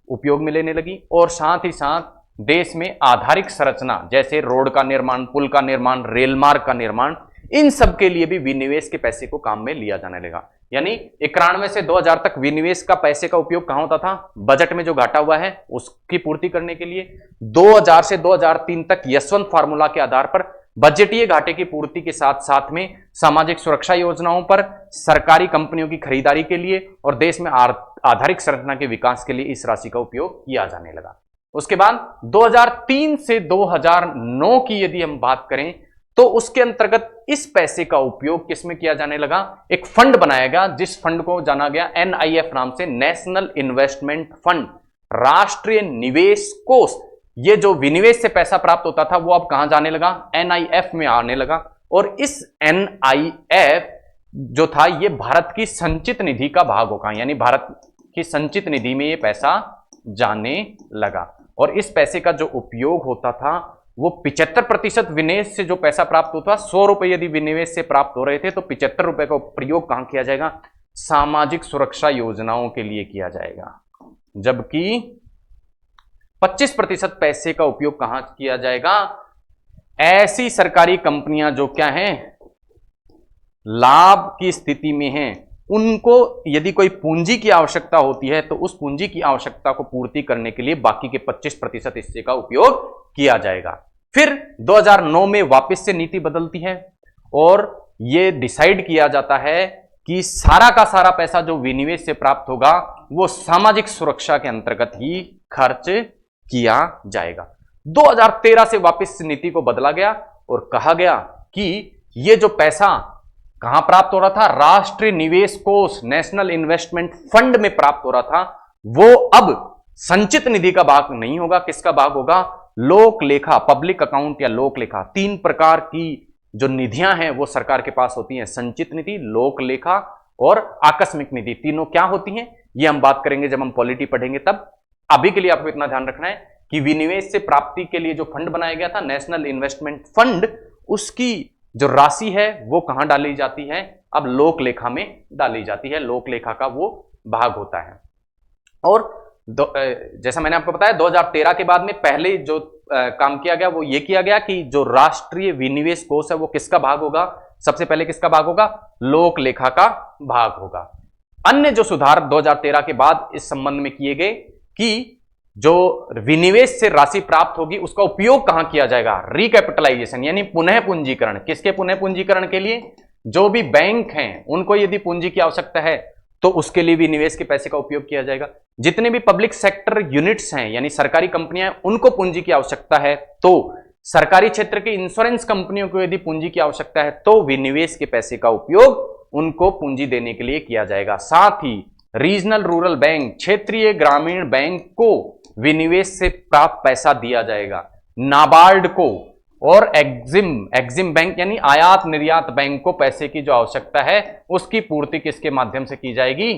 उपयोग में लेने लगी। और साथ ही साथ देश में आधारिक संरचना जैसे रोड का निर्माण, पुल का निर्माण, रेल मार्ग का निर्माण, इन सब के लिए भी विनिवेश के पैसे को काम में लिया जाने लगा। यानी 91 से 2000 तक विनिवेश का पैसे का उपयोग कहां होता था, बजट में जो घाटा हुआ है उसकी पूर्ति करने के लिए। 2000 से 2003 तक यशवंत फार्मूला के आधार पर बजटीय घाटे की पूर्ति के साथ साथ में सामाजिक सुरक्षा योजनाओं पर, सरकारी कंपनियों की खरीदारी के लिए और देश में आधारिक संरचना के विकास के लिए इस राशि का उपयोग किया जाने लगा। उसके बाद 2003 से 2009 की यदि हम बात करें तो उसके अंतर्गत इस पैसे का उपयोग किसमें किया जाने लगा, एक फंड बनाया गया जिस फंड को जाना गया NIF नाम से, नेशनल इन्वेस्टमेंट फंड, राष्ट्रीय निवेश कोष। ये जो विनिवेश से पैसा प्राप्त होता था वो अब कहां जाने लगा, NIF में आने लगा। और इस NIF जो था ये भारत की संचित निधि का भाग होगा, यानी भारत की संचित निधि में ये पैसा जाने लगा। और इस पैसे का जो उपयोग होता था वो 75% विनिवेश से जो पैसा प्राप्त होता, 100 रुपए यदि विनिवेश से प्राप्त हो रहे थे तो 75 रुपए का प्रयोग कहां किया जाएगा, सामाजिक सुरक्षा योजनाओं के लिए किया जाएगा। जबकि 25% पैसे का उपयोग कहां किया जाएगा, ऐसी सरकारी कंपनियां जो क्या हैं, लाभ की स्थिति में हैं, उनको यदि कोई पूंजी की आवश्यकता होती है तो उस पूंजी की आवश्यकता को पूर्ति करने के लिए बाकी के 25% हिस्से का उपयोग किया जाएगा। फिर 2009 में वापस से नीति बदलती है और यह डिसाइड किया जाता है कि सारा का सारा पैसा जो विनिवेश से प्राप्त होगा वो सामाजिक सुरक्षा के अंतर्गत ही खर्च किया जाएगा। 2013 से वापस नीति को बदला गया और कहा गया कि यह जो पैसा कहां प्राप्त हो रहा था, राष्ट्रीय निवेश कोष, नेशनल इन्वेस्टमेंट फंड में प्राप्त हो रहा था, वो अब संचित निधि का भाग नहीं होगा। किसका भाग होगा, लोक लेखा, पब्लिक अकाउंट या लोक लेखा। 3 प्रकार की जो निधियां हैं वो सरकार के पास होती हैं, संचित निधि, लोक लेखा और आकस्मिक निधि। तीनों क्या होती हैं ये हम बात करेंगे जब हम पॉलिटी पढ़ेंगे तब। अभी के लिए आपको इतना ध्यान रखना है कि विनिवेश से प्राप्ति के लिए जो फंड बनाया गया था, नेशनल इन्वेस्टमेंट फंड, उसकी जो राशि है वो कहां डाली जाती है, अब लोक लेखा में डाली जाती है। लोक लेखा का वो भाग होता है। और जैसा मैंने आपको बताया 2013 के बाद में पहले जो काम किया गया वो ये किया गया कि जो राष्ट्रीय विनिवेश कोष है वो किसका भाग होगा, सबसे पहले किसका भाग होगा, लोक लेखा का भाग होगा। अन्य जो सुधार 2013 के बाद इस संबंध में किए गए कि जो विनिवेश से राशि प्राप्त होगी उसका उपयोग कहां किया जाएगा, रिकैपिटलाइजेशन यानी पुनः पूंजीकरण। किसके पुनः पूंजीकरण के लिए, जो भी बैंक हैं उनको यदि पूंजी की आवश्यकता है तो उसके लिए भी निवेश के पैसे का उपयोग किया जाएगा। जितने भी पब्लिक सेक्टर यूनिट्स हैं यानी सरकारी कंपनियां, उनको पूंजी की आवश्यकता है तो सरकारी क्षेत्र के इंश्योरेंस कंपनियों को यदि पूंजी की आवश्यकता है तो विनिवेश के पैसे का उपयोग उनको पूंजी देने के लिए किया जाएगा। साथ ही रीजनल रूरल बैंक, क्षेत्रीय ग्रामीण बैंक को विनिवेश से प्राप्त पैसा दिया जाएगा। नाबार्ड को और एग्जिम बैंक यानी आयात निर्यात बैंक को पैसे की जो आवश्यकता है उसकी पूर्ति किसके माध्यम से की जाएगी,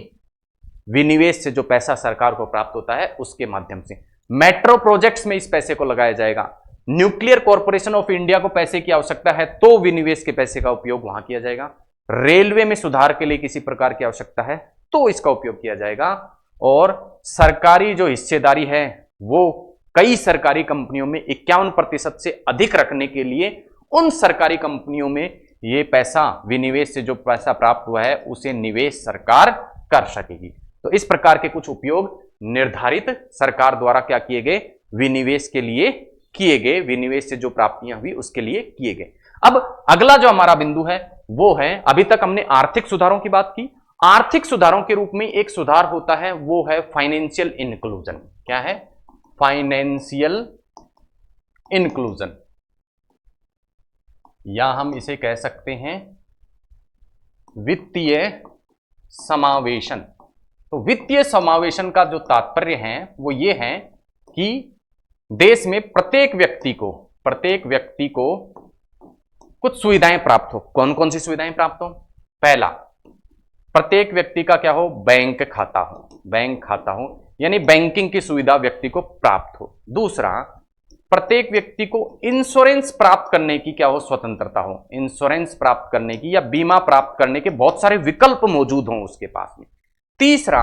विनिवेश से जो पैसा सरकार को प्राप्त होता है उसके माध्यम से। मेट्रो प्रोजेक्ट्स में इस पैसे को लगाया जाएगा। न्यूक्लियर कॉर्पोरेशन ऑफ इंडिया को पैसे की आवश्यकता है तो विनिवेश के पैसे का उपयोग वहां किया जाएगा। रेलवे में सुधार के लिए किसी प्रकार की आवश्यकता है तो इसका उपयोग किया जाएगा। और सरकारी जो हिस्सेदारी है वो कई सरकारी कंपनियों में 51% से अधिक रखने के लिए उन सरकारी कंपनियों में ये पैसा, विनिवेश से जो पैसा प्राप्त हुआ है उसे निवेश सरकार कर सकेगी। तो इस प्रकार के कुछ उपयोग निर्धारित सरकार द्वारा क्या किए गए, विनिवेश के लिए किए गए, विनिवेश से जो प्राप्तियां हुई उसके लिए किए गए। अब अगला जो हमारा बिंदु है वो है, अभी तक हमने आर्थिक सुधारों की बात की, आर्थिक सुधारों के रूप में एक सुधार होता है वो है फाइनेंशियल इंक्लूजन। क्या है? फाइनेंशियल इंक्लूजन, या हम इसे कह सकते हैं वित्तीय समावेशन। तो वित्तीय समावेशन का जो तात्पर्य है वो ये है कि देश में प्रत्येक व्यक्ति को कुछ सुविधाएं प्राप्त हो। कौन कौन सी सुविधाएं प्राप्त हो? पहला, प्रत्येक व्यक्ति का क्या हो? बैंक खाता हो, यानी बैंकिंग की सुविधा व्यक्ति को प्राप्त हो। दूसरा, प्रत्येक व्यक्ति को इंश्योरेंस प्राप्त करने की क्या हो? स्वतंत्रता हो। इंश्योरेंस प्राप्त करने की या बीमा प्राप्त करने के बहुत सारे विकल्प मौजूद हों उसके पास में। तीसरा,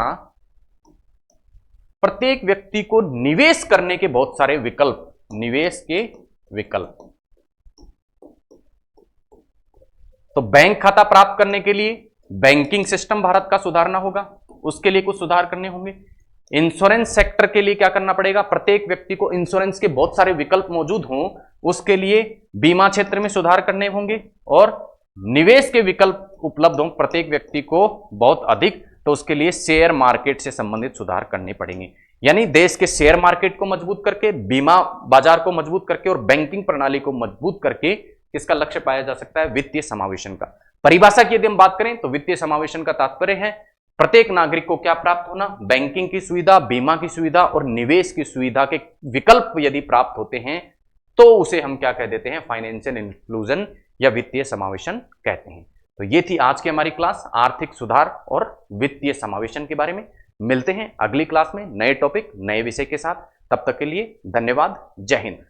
प्रत्येक व्यक्ति को निवेश करने के बहुत सारे विकल्प। तो बैंक खाता प्राप्त करने के लिए बैंकिंग सिस्टम भारत का सुधारना होगा, उसके लिए कुछ सुधार करने होंगे। इंश्योरेंस सेक्टर के लिए क्या करना पड़ेगा? प्रत्येक व्यक्ति को इंश्योरेंस के बहुत सारे विकल्प मौजूद हों, उसके लिए बीमा क्षेत्र में सुधार करने होंगे। और निवेश के विकल्प उपलब्ध हों प्रत्येक व्यक्ति को बहुत अधिक, तो उसके लिए शेयर मार्केट से संबंधित सुधार करने पड़ेंगे। यानी देश के शेयर मार्केट को मजबूत करके, बीमा बाजार को मजबूत करके और बैंकिंग प्रणाली को मजबूत करके किसका लक्ष्य पाया जा सकता है? वित्तीय समावेशन का। परिभाषा की यदि हम बात करें तो वित्तीय समावेशन का तात्पर्य है प्रत्येक नागरिक को क्या प्राप्त होना? बैंकिंग की सुविधा, बीमा की सुविधा और निवेश की सुविधा के विकल्प यदि प्राप्त होते हैं तो उसे हम क्या कह देते हैं? फाइनेंशियल इंक्लूजन या वित्तीय समावेशन कहते हैं। तो ये थी आज की हमारी क्लास आर्थिक सुधार और वित्तीय समावेशन के बारे में। मिलते हैं अगली क्लास में नए टॉपिक, नए विषय के साथ। तब तक के लिए धन्यवाद। जय हिंद।